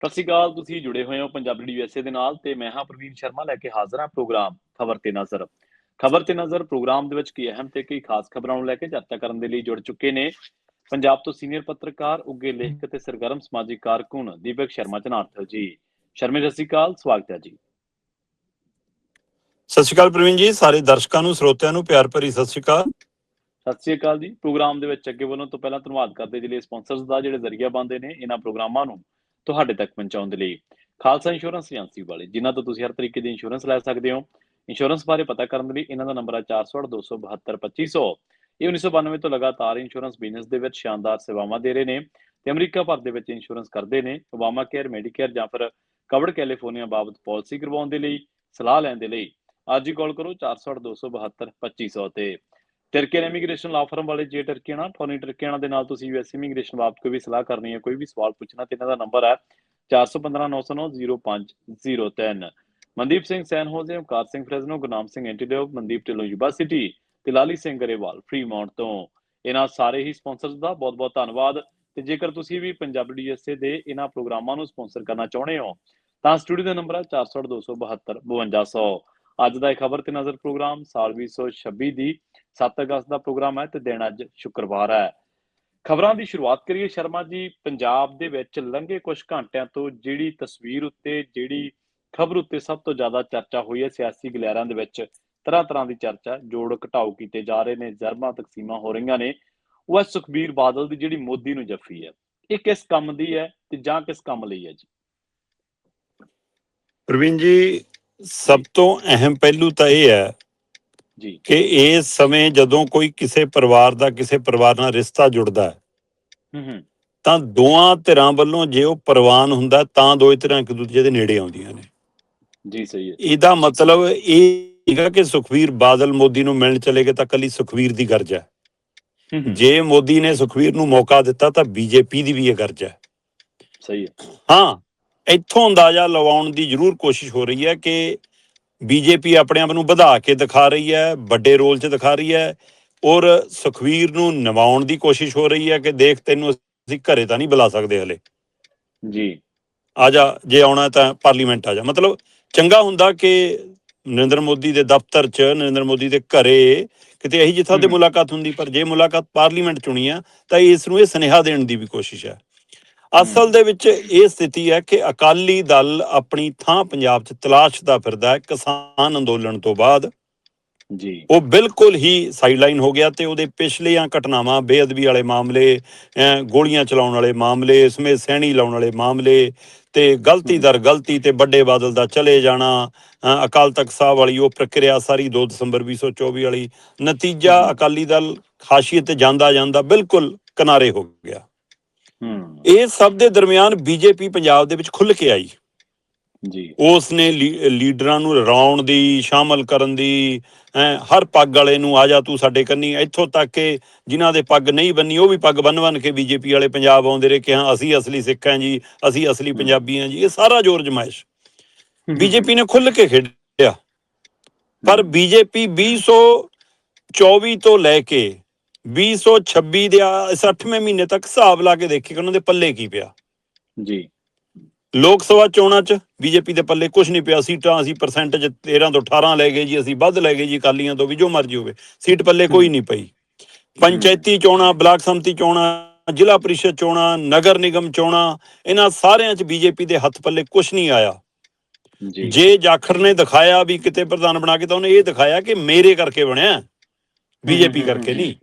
ਸਤਿ ਸ਼੍ਰੀ ਅਕਾਲ। ਤੁਸੀਂ ਜੁੜੇ ਹੋਏ ਹੋ ਪੰਜਾਬੀ ਡੀਐਸਏ ਦੇ ਨਾਲ ਤੇ ਮੈਂ ਹਾਂ ਪ੍ਰਵੀਨ ਸ਼ਰਮਾ ਲੈ ਕੇ ਹਾਜ਼ਰ ਹਾਂ ਪ੍ਰੋਗਰਾਮ ਖਬਰ ਤੇ ਨਜ਼ਰ। ਖਬਰ ਤੇ ਨਜ਼ਰ ਪ੍ਰੋਗਰਾਮ ਦੇ ਵਿੱਚ ਕੀ ਅਹਿਮ ਤੇ ਕਈ ਖਾਸ ਖਬਰਾਂ ਨੂੰ ਲੈ ਕੇ ਚਰਚਾ ਕਰਨ ਦੇ ਲਈ ਜੁੜ ਚੁੱਕੇ ਨੇ ਪੰਜਾਬ ਤੋਂ ਸੀਨੀਅਰ ਪੱਤਰਕਾਰ, ਉੱਘੇ ਲੇਖਕ ਤੇ ਸਰਗਰਮ ਸਮਾਜਿਕ ਕਾਰਕੁਨ ਦੀਪਕ ਸ਼ਰਮਾ ਜਨਾਰਥਲ ਜੀ। ਸ਼ਰਮੇ ਸਤਿ ਸ਼੍ਰੀ ਅਕਾਲ, ਸਵਾਗਤ ਹੈ ਜੀ। ਸਤਿ ਸ਼੍ਰੀ ਅਕਾਲ ਪ੍ਰਵੀਨ ਜੀ, ਸਾਰੇ ਦਰਸ਼ਕਾਂ ਨੂੰ ਸਰੋਤਿਆਂ ਨੂੰ ਪਿਆਰ ਭਰੀ ਸਤਿ ਸ਼੍ਰੀ ਅਕਾਲ। ਸਤਿ ਸ਼੍ਰੀ ਅਕਾਲ ਜੀ। ਪ੍ਰੋਗਰਾਮ ਦੇ ਵਿੱਚ ਅੱਗੇ ਵੱਲੋਂ ਤੋਂ ਪਹਿਲਾਂ ਧੰਨਵਾਦ ਕਰਦੇ ਜਿਹੜੇ ਸਪਾਂਸਰਸ ਦਾ ਜਿਹੜੇ ਜ਼ਰੀਆ ਬਣਦੇ ਨੇ ਇਹਨਾਂ ਪ੍ਰੋਗਰਾਮਾਂ ਨੂੰ ਤੁਹਾਡੇ ਤੱਕ ਪਹੁੰਚਾਉਣ ਦੇ ਲਈ। ਖਾਲਸਾ ਇੰਸ਼ੋਰੈਂਸ ਏਜੰਸੀ ਵਾਲੇ ਜਿਨ੍ਹਾਂ ਤੋਂ ਤੁਸੀਂ ਹਰ ਤਰੀਕੇ ਦੀ ਇੰਸ਼ੋਰੈਂਸ ਲੈ ਸਕਦੇ ਹੋ। ਇੰਸ਼ੋਰੈਂਸ ਬਾਰੇ ਪਤਾ ਕਰਨ ਦੇ ਲਈ ਇਹਨਾਂ ਦਾ ਨੰਬਰ ਹੈ 408-272-2500। ਇਹ 1992 ਤੋਂ ਲਗਾਤਾਰ ਇੰਸ਼ੋਰੈਂਸ ਬਿਜ਼ਨਸ ਦੇ ਵਿੱਚ ਸ਼ਾਨਦਾਰ ਸੇਵਾਵਾਂ ਦੇ ਰਹੇ ਨੇ ਤੇ ਅਮਰੀਕਾ ਭਰ ਦੇ ਵਿੱਚ ਇੰਸ਼ੋਰੈਂਸ ਕਰਦੇ ਨੇ। ਓਬਾਮਾ ਕੇਅਰ, ਮੈਡੀਕੇਅਰ ਜਾਂ ਫਿਰ ਕਵਰਡ ਕੈਲੀਫੋਰਨੀਆ ਬਾਬਤ ਪਾਲਿਸੀ ਕਰਵਾਉਣ ਦੇ ਲਈ, ਸਲਾਹ ਲੈਣ ਦੇ ਲਈ ਅੱਜ ਹੀ ਕਾਲ ਕਰੋ 408-272-2500 ਤੇ। ਟਰਕੀਅਨ ਇਮੀਗ੍ਰੇਸ਼ਨ ਲਾ ਫਰਮ ਵਾਲੇ ਜੇ ਟਰਕੀਆਣਾ ਟੋਨੀ ਟਰਕੀਆਣਾ ਦੇ ਨਾਲ ਤੁਸੀਂ ਯੂਐਸ ਇਮੀਗ੍ਰੇਸ਼ਨ ਬਾਬਤ ਕੋਈ ਵੀ ਸਲਾਹ ਕਰਨੀ ਹੈ, ਕੋਈ ਵੀ ਸਵਾਲ ਪੁੱਛਣਾ ਤੇ ਇਹਨਾਂ ਦਾ ਨੰਬਰ ਹੈ 4159090503। ਮਨਦੀਪ ਸਿੰਘ ਸੈਨ ਹੋਜ਼ੇ, ਓਮਕਾਰ ਸਿੰਘ ਫਰੈਜ਼ਨੋ, ਗੁਰਨਾਮ ਸਿੰਘ ਐਂਟੀਡੋਪ, ਮਨਦੀਪ ਢਿੱਲੋਂ ਯੂਬਾ ਸਿਟੀ ਤੇ ਲਾਲੀ ਸਿੰਘ ਗਰੇਵਾਲ ਫਰੀਮਾਉਂਟ ਤੋਂ। ਇਹਨਾਂ ਸਾਰੇ ਹੀ ਸਪਾਂਸਰਸ ਦਾ ਬਹੁਤ ਬਹੁਤ ਧੰਨਵਾਦ। ਤੇ ਜੇਕਰ ਤੁਸੀਂ ਵੀ ਪੰਜਾਬੀ ਡੀਐਸਏ ਦੇ ਇਹਨਾਂ ਪ੍ਰੋਗਰਾਮਾਂ ਨੂੰ ਸਪਾਂਸਰ ਕਰਨਾ ਚਾਹੁੰਦੇ ਹੋ ਤਾਂ ਸਟੂਡੀਓ ਦਾ ਨੰਬਰ ਹੈ 408-272-5200। ਅੱਜ ਦਾ ਇਹ ਖਬਰ ਤੇ ਨਜ਼ਰ ਪ੍ਰੋਗਰਾਮ ਸਾਲ 2026 ਦੀ 7 ਅਗਸਤ ਦਾ ਪ੍ਰੋਗਰਾਮ ਹੈ ਤੇ ਦਿਨ ਅੱਜ ਸ਼ੁੱਕਰਵਾਰ ਹੈ। ਖਬਰਾਂ ਦੀ ਸ਼ੁਰੂਆਤ ਕਰੀਏ ਸ਼ਰਮਾ ਜੀ। ਪੰਜਾਬ ਦੇ ਵਿੱਚ ਲੰਘੇ ਕੁਝ ਘੰਟਿਆਂ ਤੋਂ ਜਿਹੜੀ ਤਸਵੀਰ ਉੱਤੇ, ਜਿਹੜੀ ਖਬਰ ਉੱਤੇ ਸਭ ਤੋਂ ਜ਼ਿਆਦਾ ਚਰਚਾ ਹੋਈ ਹੈ ਸਿਆਸੀ ਗਲਿਆਰਿਆਂ ਦੇ ਵਿੱਚ, ਤਰ੍ਹਾਂ ਤਰ੍ਹਾਂ ਦੀ ਚਰਚਾ, ਜੋੜ ਘਟਾਓ ਕੀਤੇ ਜਾ ਰਹੇ ਨੇ, ਜ਼ਰਮਾਂ ਤਕਸੀਮਾਂ ਹੋ ਰਹੀਆਂ ਨੇ, ਉਹ ਹੈ ਸੁਖਬੀਰ ਬਾਦਲ ਦੀ ਜਿਹੜੀ ਮੋਦੀ ਨੂੰ ਜੱਫੀ ਹੈ। ਇਹ ਕਿਸ ਕੰਮ ਦੀ ਹੈ ਤੇ ਜਾਂ ਕਿਸ ਕੰਮ ਲਈ ਹੈ ਜੀ? ਪ੍ਰਵੀਨ ਜੀ, ਸਭ ਤੋਂ ਅਹਿਮ ਪਹਿਲੂ ਤਾਂ ਇਹ ਹੈ ਜੀ ਕਿ ਇਸ ਸਮੇਂ ਜਦੋਂ ਕੋਈ ਕਿਸੇ ਪਰਿਵਾਰ ਦਾ ਕਿਸੇ ਪਰਿਵਾਰ ਨਾਲ ਰਿਸ਼ਤਾ ਜੁੜਦਾ ਹੈ ਤਾਂ ਦੋਹਾਂ ਧਿਰਾਂ ਵੱਲੋਂ ਜੇ ਉਹ ਪ੍ਰਵਾਨ ਹੁੰਦਾ ਤਾਂ ਦੋਵੇਂ ਧਿਰਾਂ ਇੱਕ ਦੂਜੇ ਦੇ ਨੇੜੇ ਆਉਂਦੀਆਂ ਨੇ। ਜੀ ਸਹੀ ਹੈ। ਇਹਦਾ ਮਤਲਬ ਇਹ ਹੈਗਾ ਕਿ ਸੁਖਬੀਰ ਬਾਦਲ ਮੋਦੀ ਨੂੰ ਮਿਲਣ ਚਲੇ ਗਏ ਤਾਂ ਕੱਲੀ ਸੁਖਬੀਰ ਦੀ ਗਰਜ ਹੈ। ਜੇ ਮੋਦੀ ਨੇ ਸੁਖਬੀਰ ਨੂੰ ਮੌਕਾ ਦਿੱਤਾ ਤਾਂ ਬੀਜੇਪੀ ਦੀ ਵੀ ਇਹ ਗਰਜ ਹੈ। ਸਹੀ ਹੈ। ਹਾਂ, ਇੱਥੋਂ ਅੰਦਾਜ਼ਾ ਲਵਾਉਣ ਦੀ ਜ਼ਰੂਰ ਕੋਸ਼ਿਸ਼ ਹੋ ਰਹੀ ਹੈ ਕਿ ਬੀਜੇਪੀ ਆਪਣੇ ਆਪ ਨੂੰ ਵਧਾ ਕੇ ਦਿਖਾ ਰਹੀ ਹੈ, ਵੱਡੇ ਰੋਲ 'ਚ ਦਿਖਾ ਰਹੀ ਹੈ, ਔਰ ਸੁਖਬੀਰ ਨੂੰ ਨਿਵਾਉਣ ਦੀ ਕੋਸ਼ਿਸ਼ ਹੋ ਰਹੀ ਹੈ ਕਿ ਦੇਖ ਤੈਨੂੰ ਅਸੀਂ ਘਰੇ ਤਾਂ ਨਹੀਂ ਬੁਲਾ ਸਕਦੇ ਹਲੇ, ਜੀ ਆ ਜਾ, ਜੇ ਆਉਣਾ ਤਾਂ ਪਾਰਲੀਮੈਂਟ ਆ ਜਾ। ਮਤਲਬ ਚੰਗਾ ਹੁੰਦਾ ਕਿ ਨਰਿੰਦਰ ਮੋਦੀ ਦੇ ਦਫ਼ਤਰ 'ਚ, ਨਰਿੰਦਰ ਮੋਦੀ ਦੇ ਘਰੇ ਕਿਤੇ ਇਹੀ ਜਿੱਥਾਂ ਤੇ ਮੁਲਾਕਾਤ ਹੁੰਦੀ, ਪਰ ਜੇ ਮੁਲਾਕਾਤ ਪਾਰਲੀਮੈਂਟ ਚੁਣੀ ਆ ਤਾਂ ਇਸ ਨੂੰ ਇਹ ਸੁਨੇਹਾ ਦੇਣ ਦੀ ਵੀ ਕੋਸ਼ਿਸ਼ ਹੈ। ਅਸਲ ਦੇ ਵਿੱਚ ਇਹ ਸਥਿਤੀ ਹੈ ਕਿ ਅਕਾਲੀ ਦਲ ਆਪਣੀ ਥਾਂ ਪੰਜਾਬ 'ਚ ਤਲਾਸ਼ਦਾ ਫਿਰਦਾ ਹੈ। ਕਿਸਾਨ ਅੰਦੋਲਨ ਤੋਂ ਬਾਅਦ ਜੀ ਉਹ ਬਿਲਕੁਲ ਹੀ ਸਾਈਡਲਾਈਨ ਹੋ ਗਿਆ ਤੇ ਉਹਦੇ ਪਿਛਲੀਆਂ ਘਟਨਾਵਾਂ, ਬੇਅਦਬੀ ਵਾਲੇ ਮਾਮਲੇ, ਗੋਲੀਆਂ ਚਲਾਉਣ ਵਾਲੇ ਮਾਮਲੇ, ਸਮੇਤ ਸੈਣੀ ਲਾਉਣ ਵਾਲੇ ਮਾਮਲੇ ਤੇ ਗਲਤੀ ਦਰ ਗਲਤੀ ਤੇ ਵੱਡੇ ਬਾਦਲ ਦਾ ਚਲੇ ਜਾਣਾ, ਅਕਾਲ ਤਖਤ ਸਾਹਿਬ ਵਾਲੀ ਉਹ ਪ੍ਰਕਿਰਿਆ ਸਾਰੀ 2 ਦਸੰਬਰ 2024 ਵਾਲੀ, ਨਤੀਜਾ ਅਕਾਲੀ ਦਲ ਹਾਸ਼ੀਏ ਤੇ ਜਾਂਦਾ ਜਾਂਦਾ ਬਿਲਕੁਲ ਕਿਨਾਰੇ ਹੋ ਗਿਆ। ਇਹ ਸਭ ਦੇ ਦਰਮਿਆਨ ਬੀਜੇਪੀ ਪੰਜਾਬ ਦੇ ਵਿੱਚ ਖੁੱਲ੍ਹ ਕੇ ਆਈ ਜੀ। ਉਸ ਨੇ ਲੀਡਰਾਂ ਨੂੰ ਰਲਾਉਣ ਦੀ, ਸ਼ਾਮਲ ਕਰਨ ਦੀ, ਹਰ ਪੱਗ ਵਾਲੇ ਨੂੰ ਆ ਜਾ ਤੂੰ ਸਾਡੇ ਕੰਨੀ, ਇੱਥੋਂ ਤੱਕ ਕਿ ਜਿਨ੍ਹਾਂ ਦੇ ਪੱਗ ਨਹੀਂ ਬੰਨੀ ਉਹ ਵੀ ਪੱਗ ਬੰਨ ਕੇ ਬੀਜੇਪੀ ਵਾਲੇ ਪੰਜਾਬ ਆਉਂਦੇ ਰਹੇ ਕਿ ਹਾਂ ਅਸੀਂ ਅਸਲੀ ਸਿੱਖ ਹਾਂ ਜੀ, ਅਸੀਂ ਅਸਲੀ ਪੰਜਾਬੀ ਹਾਂ ਜੀ। ਇਹ ਸਾਰਾ ਜ਼ੋਰ ਜਮਾਇਸ਼ ਬੀਜੇਪੀ ਨੇ ਖੁੱਲ੍ਹ ਕੇ ਖੇਡਿਆ। ਪਰ ਬੀਜੇਪੀ 2024 ਤੋਂ ਲੈ ਕੇ 2026 ਦੇ ਇਸ 8ਵੇਂ ਮਹੀਨੇ ਤੱਕ ਹਿਸਾਬ ਲਾ ਕੇ ਦੇਖੇ ਕਿ ਉਹਨਾਂ ਦੇ ਪੱਲੇ ਕੀ ਪਿਆ। ਜੀ ਲੋਕ ਸਭਾ ਚੋਣਾਂ 'ਚ ਬੀਜੇਪੀ ਦੇ ਪੱਲੇ ਕੁਛ ਨਹੀਂ ਪਿਆ। ਸੀਟਾਂ ਅਸੀਂ ਪਰਸੈਂਟੇਜ 13 ਤੋਂ 18 ਲੈ ਗਏ ਜੀ, ਅਸੀਂ ਵੱਧ ਲੈ ਗਏ ਜੀ ਅਕਾਲੀਆਂ ਤੋਂ ਵੀ, ਜੋ ਮਰਜ਼ੀ ਹੋਵੇ, ਸੀਟ ਪੱਲੇ ਕੋਈ ਨਹੀਂ ਪਈ। ਪੰਚਾਇਤੀ ਚੋਣਾਂ, ਬਲਾਕ ਸੰਮਤੀ ਚੋਣਾਂ, ਜ਼ਿਲ੍ਹਾ ਪ੍ਰੀਸ਼ਦ ਚੋਣਾਂ, ਨਗਰ ਨਿਗਮ ਚੋਣਾਂ, ਇਹਨਾਂ ਸਾਰਿਆਂ 'ਚ ਬੀਜੇਪੀ ਦੇ ਹੱਥ ਪੱਲੇ ਕੁਛ ਨਹੀਂ ਆਇਆ। ਜੇ ਜਾਖੜ ਨੇ ਦਿਖਾਇਆ ਵੀ ਕਿਤੇ ਪ੍ਰਧਾਨ ਬਣਾ ਕੇ, ਤਾਂ ਉਹਨੇ ਇਹ ਦਿਖਾਇਆ ਕਿ ਮੇਰੇ ਕਰਕੇ ਬਣਿਆ, ਬੀਜੇਪੀ ਕਰਕੇ ਨਹੀਂ।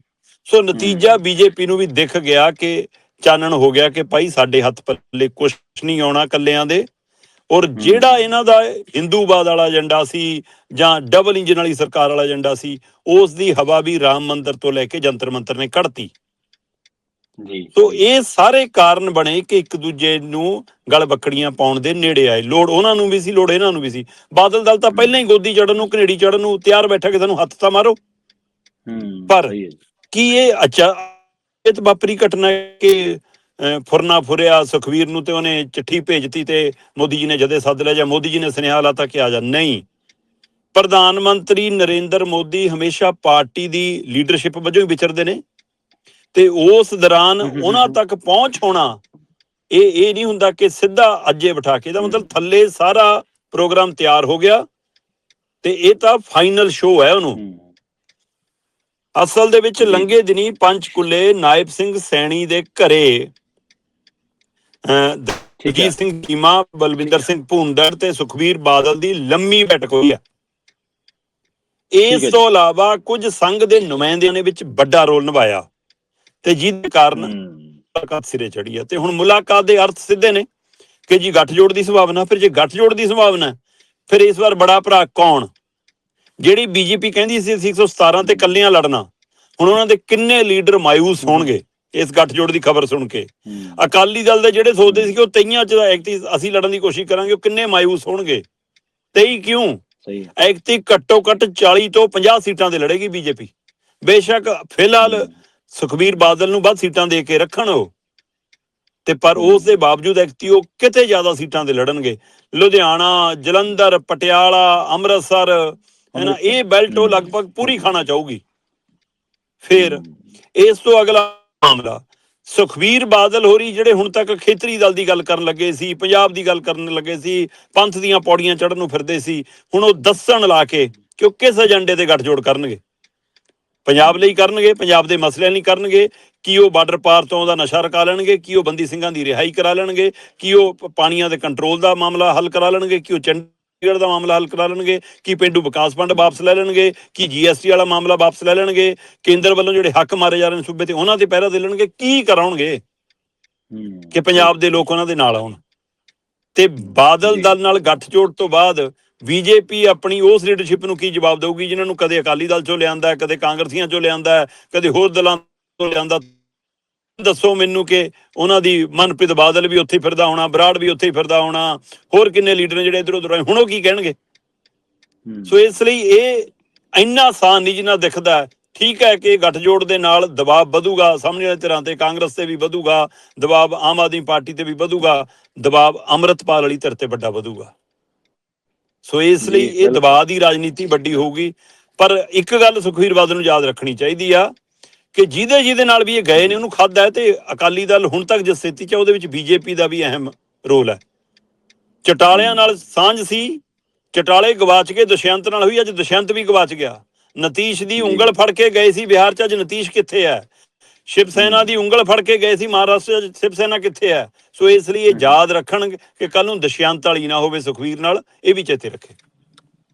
ਸੋ ਨਤੀਜਾ ਬੀਜੇਪੀ ਨੂੰ ਵੀ ਦਿਖ ਗਿਆ ਕਿ ਚਾਨਣ ਹੋ ਗਿਆ ਕਿ ਭਾਈ ਸਾਡੇ ਹੱਥ ਪੱਲੇ ਕੁਛ ਨਹੀਂ ਆਉਣਾ ਕੱਲਿਆਂ ਦੇ। ਔਰ ਜਿਹੜਾ ਇਹਨਾਂ ਦਾ ਹਿੰਦੂਵਾਦ ਵਾਲਾ ਏਜੰਡਾ ਸੀ ਜਾਂ ਡਬਲ ਇੰਜਨ ਵਾਲੀ ਸਰਕਾਰ ਵਾਲਾ ਏਜੰਡਾ ਸੀ, ਉਸ ਦੀ ਹਵਾ ਵੀ ਰਾਮ ਮੰਦਿਰ ਤੋਂ ਲੈ ਕੇ ਜੰਤਰ ਮੰਤਰ ਨੇ ਕੱਢਤੀ। ਸੋ ਇਹ ਸਾਰੇ ਕਾਰਨ ਬਣੇ ਕਿ ਇੱਕ ਦੂਜੇ ਨੂੰ ਗਲ ਬੱਕੜੀਆਂ ਪਾਉਣ ਦੇ ਨੇੜੇ ਆਏ। ਲੋੜ ਉਹਨਾਂ ਨੂੰ ਵੀ ਸੀ, ਲੋੜ ਇਹਨਾਂ ਨੂੰ ਵੀ ਸੀ। ਬਾਦਲ ਦਲ ਤਾਂ ਪਹਿਲਾਂ ਹੀ ਗੋਦੀ ਚੜਨ ਨੂੰ, ਘਨੇੜੀ ਚੜਨ ਨੂੰ ਤਿਆਰ ਬੈਠਾ ਕਿ ਸਾਨੂੰ ਹੱਥ ਤਾਂ ਮਾਰੋ। ਪਰ ਕੀ ਇਹ ਅਚਾਨਕ ਵਾਪਰੀ ਘਟਨਾ ਕਿ ਫੁਰਨਾ ਫੁਰਿਆ ਸੁਖਬੀਰ ਨੂੰ ਤੇ ਉਹਨੇ ਚਿੱਠੀ ਭੇਜਤੀ ਤੇ ਮੋਦੀ ਜੀ ਨੇ ਜਦੇ ਸੱਦ ਲਿਆ, ਜਾਂ ਮੋਦੀ ਜੀ ਨੇ ਸੁਨੇਹਾ ਲਾਤਾ ਕਿ ਆ ਜਾ? ਨਹੀਂ, ਪ੍ਰਧਾਨ ਮੰਤਰੀ ਨਰਿੰਦਰ ਮੋਦੀ ਹਮੇਸ਼ਾ ਪਾਰਟੀ ਦੀ ਲੀਡਰਸ਼ਿਪ ਵਜੋਂ ਹੀ ਵਿਚਰਦੇ ਨੇ ਤੇ ਉਸ ਦੌਰਾਨ ਉਹਨਾਂ ਤੱਕ ਪਹੁੰਚ ਹੋਣਾ ਇਹ ਨਹੀਂ ਹੁੰਦਾ ਕਿ ਸਿੱਧਾ ਅੱਜੇ ਬਿਠਾ ਕੇ, ਇਹਦਾ ਮਤਲਬ ਥੱਲੇ ਸਾਰਾ ਪ੍ਰੋਗਰਾਮ ਤਿਆਰ ਹੋ ਗਿਆ ਤੇ ਇਹ ਤਾਂ ਫਾਈਨਲ ਸ਼ੋਅ ਹੈ ਉਹਨੂੰ। ਅਸਲ ਦੇ ਵਿੱਚ ਲੰਘੇ ਦਿਨੀ ਪੰਚਕੂਲੇ ਨਾਇਬ ਸਿੰਘ ਸੈਣੀ ਦੇ ਘਰੇ ਦਲਜੀਤ ਸਿੰਘ ਚੀਮਾ, ਬਲਵਿੰਦਰ ਸਿੰਘ ਭੂੰਦੜ ਤੇ ਸੁਖਬੀਰ ਬਾਦਲ ਦੀ ਲੰਮੀ ਬੈਠਕ ਹੋਈ ਹੈ। ਇਸ ਤੋਂ ਇਲਾਵਾ ਕੁਝ ਸੰਘ ਦੇ ਨੁਮਾਇੰਦਿਆਂ ਨੇ ਵਿੱਚ ਵੱਡਾ ਰੋਲ ਨਿਭਾਇਆ ਤੇ ਜਿਹਦੇ ਕਾਰਨ ਮੁਲਾਕਾਤ ਸਿਰੇ ਚੜੀ ਹੈ। ਤੇ ਹੁਣ ਮੁਲਾਕਾਤ ਦੇ ਅਰਥ ਸਿੱਧੇ ਨੇ ਕਿ ਜੀ ਗੱਠਜੋੜ ਦੀ ਸੰਭਾਵਨਾ। ਫਿਰ ਜੇ ਗੱਠਜੋੜ ਦੀ ਸੰਭਾਵਨਾ, ਫਿਰ ਇਸ ਵਾਰ ਬੜਾ ਭਰਾ ਕੌਣ? ਜਿਹੜੀ ਬੀਜੇਪੀ ਕਹਿੰਦੀ ਸੀ ਅਸੀਂ 117 ਤੇ ਕੱਲਿਆਂ ਲੜਨਾ, ਹੁਣ ਉਹਨਾਂ ਦੇ ਕਿੰਨੇ ਲੀਡਰ ਮਾਯੂਸ ਹੋਣਗੇ ਇਸ ਗੱਠਜੋੜ ਦੀ ਖਬਰ ਸੁਣ ਕੇ। ਅਕਾਲੀ ਦਲ ਦੇ ਜਿਹੜੇ ਸੋਚਦੇ ਸੀ ਕਿ ਉਹ 23 ਚ ਅਸੀਂ ਲੜਨ ਦੀ ਕੋਸ਼ਿਸ਼ ਕਰਾਂਗੇ, ਉਹ ਕਿੰਨੇ ਮਾਯੂਸ ਹੋਣਗੇ। 23 ਕਿਉਂ, ਐਕਤੀ ਘੱਟੋ ਘੱਟ 40 ਤੋਂ 50 ਸੀਟਾਂ ਤੇ ਲੜੇਗੀ ਬੀਜੇਪੀ। ਬੇਸ਼ੱਕ ਫਿਲਹਾਲ ਸੁਖਬੀਰ ਬਾਦਲ ਨੂੰ ਵੱਧ ਸੀਟਾਂ ਦੇ ਕੇ ਰੱਖਣ ਉਹ, ਤੇ ਪਰ ਉਸ ਦੇ ਬਾਵਜੂਦ ਐਕਤੀ ਉਹ ਕਿਤੇ ਜ਼ਿਆਦਾ ਸੀਟਾਂ ਤੇ ਲੜਨਗੇ। ਲੁਧਿਆਣਾ, ਜਲੰਧਰ, ਪਟਿਆਲਾ, ਅੰਮ੍ਰਿਤਸਰ, ਹੈ ਨਾ, ਇਹ ਬੈਲਟ ਉਹ ਲਗਭਗ ਪੂਰੀ ਖਾਣਾ ਚਾਹੂਗੀ। ਫਿਰ ਇਸ ਤੋਂ ਅਗਲਾ ਮਾਮਲਾ, ਸੁਖਬੀਰ ਬਾਦਲ ਹੋਰੀ ਜਿਹੜੇ ਹੁਣ ਤੱਕ ਖੇਤਰੀ ਦਲ ਦੀ ਗੱਲ ਕਰਨ ਲੱਗੇ ਸੀ, ਪੰਜਾਬ ਦੀ ਗੱਲ ਕਰਨ ਲੱਗੇ ਸੀ, ਪੰਥ ਦੀਆਂ ਪੌੜੀਆਂ ਚੜ੍ਹਨ ਨੂੰ ਫਿਰਦੇ ਸੀ, ਹੁਣ ਉਹ ਦੱਸਣ ਲਾ ਕੇ ਕਿ ਉਹ ਕਿਸ ਏਜੰਡੇ ਤੇ ਗੱਠਜੋੜ ਕਰਨਗੇ। ਪੰਜਾਬ ਲਈ ਕਰਨਗੇ, ਪੰਜਾਬ ਦੇ ਮਸਲਿਆਂ ਲਈ ਕਰਨਗੇ, ਕੀ ਉਹ ਬਾਰਡਰ ਪਾਰ ਤੋਂ ਉਹਦਾ ਨਸ਼ਾ ਰਕਾ ਲੈਣਗੇ, ਕੀ ਉਹ ਬੰਦੀ ਸਿੰਘਾਂ ਦੀ ਰਿਹਾਈ ਕਰਾ ਲੈਣਗੇ, ਕੀ ਉਹ ਪਾਣੀਆਂ ਦੇ ਕੰਟਰੋਲ ਦਾ ਮਾਮਲਾ ਹੱਲ ਕਰਾ ਲੈਣਗੇ, ਕੀ ਉਹ ਚੰਡੀਗੜ੍ਹ ਦਾ ਮਾਮਲਾ ਹੱਲ ਕਰਾ ਲੈਣਗੇ, ਕੀ ਪੇਂਡੂ ਵਿਕਾਸ ਫੰਡ ਵਾਪਸ ਲੈ ਲੈਣਗੇ, ਕੀ GST ਵਾਲਾ ਮਾਮਲਾ ਵਾਪਸ ਲੈ ਲੈਣਗੇ, ਕੇਂਦਰ ਵੱਲੋਂ ਜਿਹੜੇ ਹੱਕ ਮਾਰੇ ਜਾ ਰਹੇ ਨੇ ਸੂਬੇ ਤੇ ਉਹਨਾਂ ਤੇ ਪਹਿਰਾ ਦੇ ਲੈਣਗੇ। ਕੀ ਕਰਾਉਣਗੇ ਕਿ ਪੰਜਾਬ ਦੇ ਲੋਕ ਉਹਨਾਂ ਦੇ ਨਾਲ ਆਉਣ। ਤੇ ਬਾਦਲ ਦਲ ਨਾਲ ਗੱਠਜੋੜ ਤੋਂ ਬਾਅਦ ਬੀਜੇਪੀ ਆਪਣੀ ਉਸ ਲੀਡਰਸ਼ਿਪ ਨੂੰ ਕੀ ਜਵਾਬ ਦੇਊਗੀ ਜਿਨ੍ਹਾਂ ਨੂੰ ਕਦੇ ਅਕਾਲੀ ਦਲ ਚੋਂ ਲਿਆਂਦਾ, ਕਦੇ ਕਾਂਗਰਸੀਆਂ ਚੋਂ ਲਿਆਂਦਾ, ਕਦੇ ਹੋਰ ਦਲਾਂ ਤੋਂ ਲਿਆਂਦਾ। ਦੱਸੋ ਮੈਨੂੰ ਕਿ ਉਹਨਾਂ ਦੀ ਮਨਪ੍ਰੀਤ ਬਾਦਲ ਵੀ ਉੱਥੇ ਫਿਰਦਾ ਹੋਣਾ, ਬਰਾੜ ਵੀ ਉੱਥੇ ਫਿਰਦਾ ਹੋਣਾ, ਹੋਰ ਕਿੰਨੇ ਲੀਡਰ ਨੇ ਜਿਹੜੇ ਇੱਧਰ ਉੱਧਰ ਆਏ, ਹੁਣ ਉਹ ਕੀ ਕਹਿਣਗੇ। ਸੋ ਇਸ ਲਈ ਇਹ ਇੰਨਾ ਆਸਾਨ ਨਹੀਂ ਜਿੰਨਾ ਦਿਖਦਾ। ਠੀਕ ਹੈ ਕਿ ਗੱਠਜੋੜ ਦੇ ਨਾਲ ਦਬਾਅ ਵਧੂਗਾ ਸਾਹਮਣੇ ਵਾਲੇ ਧਿਰਾਂ ਤੇ, ਕਾਂਗਰਸ ਤੇ ਵੀ ਵਧੂਗਾ ਦਬਾਅ, ਆਮ ਆਦਮੀ ਪਾਰਟੀ ਤੇ ਵੀ ਵਧੂਗਾ ਦਬਾਅ, ਅੰਮ੍ਰਿਤਪਾਲ ਵਾਲੀ ਧਿਰ ਤੇ ਵੱਡਾ ਵਧੂਗਾ। ਸੋ ਇਸ ਲਈ ਇਹ ਦਬਾਅ ਦੀ ਰਾਜਨੀਤੀ ਵੱਡੀ ਹੋਊਗੀ। ਪਰ ਇੱਕ ਗੱਲ ਸੁਖਬੀਰ ਬਾਦਲ ਨੂੰ ਯਾਦ ਰੱਖਣੀ ਚਾਹੀਦੀ ਆ ਕਿ ਜਿਹਦੇ ਨਾਲ ਵੀ ਇਹ ਗਏ ਨੇ ਉਹਨੂੰ ਖਾਧਾ ਹੈ। ਤੇ ਅਕਾਲੀ ਦਲ ਹੁਣ ਤੱਕ ਜਿਸ ਸਥਿਤੀ 'ਚ ਉਹਦੇ ਵਿੱਚ ਬੀਜੇਪੀ ਦਾ ਵੀ ਅਹਿਮ ਰੋਲ ਹੈ। ਚਟਾਲਿਆਂ ਨਾਲ ਸਾਂਝ ਸੀ, ਚਟਾਲੇ ਗਵਾਚ ਕੇ ਦੁਸ਼ਯੰਤ ਨਾਲ ਹੋਈ, ਅੱਜ ਦੁਸ਼ਯੰਤ ਵੀ ਗਵਾਚ ਗਿਆ। ਨਤੀਸ਼ ਦੀ ਉਂਗਲ ਫੜ ਕੇ ਗਏ ਸੀ ਬਿਹਾਰ 'ਚ, ਅੱਜ ਨਤੀਸ਼ ਕਿੱਥੇ ਹੈ? ਸ਼ਿਵ ਸੈਨਾ ਦੀ ਉਂਗਲ ਫੜ ਕੇ ਗਏ ਸੀ ਮਹਾਰਾਸ਼ਟਰ 'ਚ, ਸ਼ਿਵ ਸੈਨਾ ਕਿੱਥੇ ਹੈ? ਸੋ ਇਸ ਲਈ ਇਹ ਯਾਦ ਰੱਖਣ ਕਿ ਕੱਲ ਨੂੰ ਦੁਸ਼ਯੰਤ ਵਾਲੀ ਨਾ ਹੋਵੇ ਸੁਖਬੀਰ ਨਾਲ, ਇਹ ਵੀ ਚੇਤੇ ਰੱਖੇ।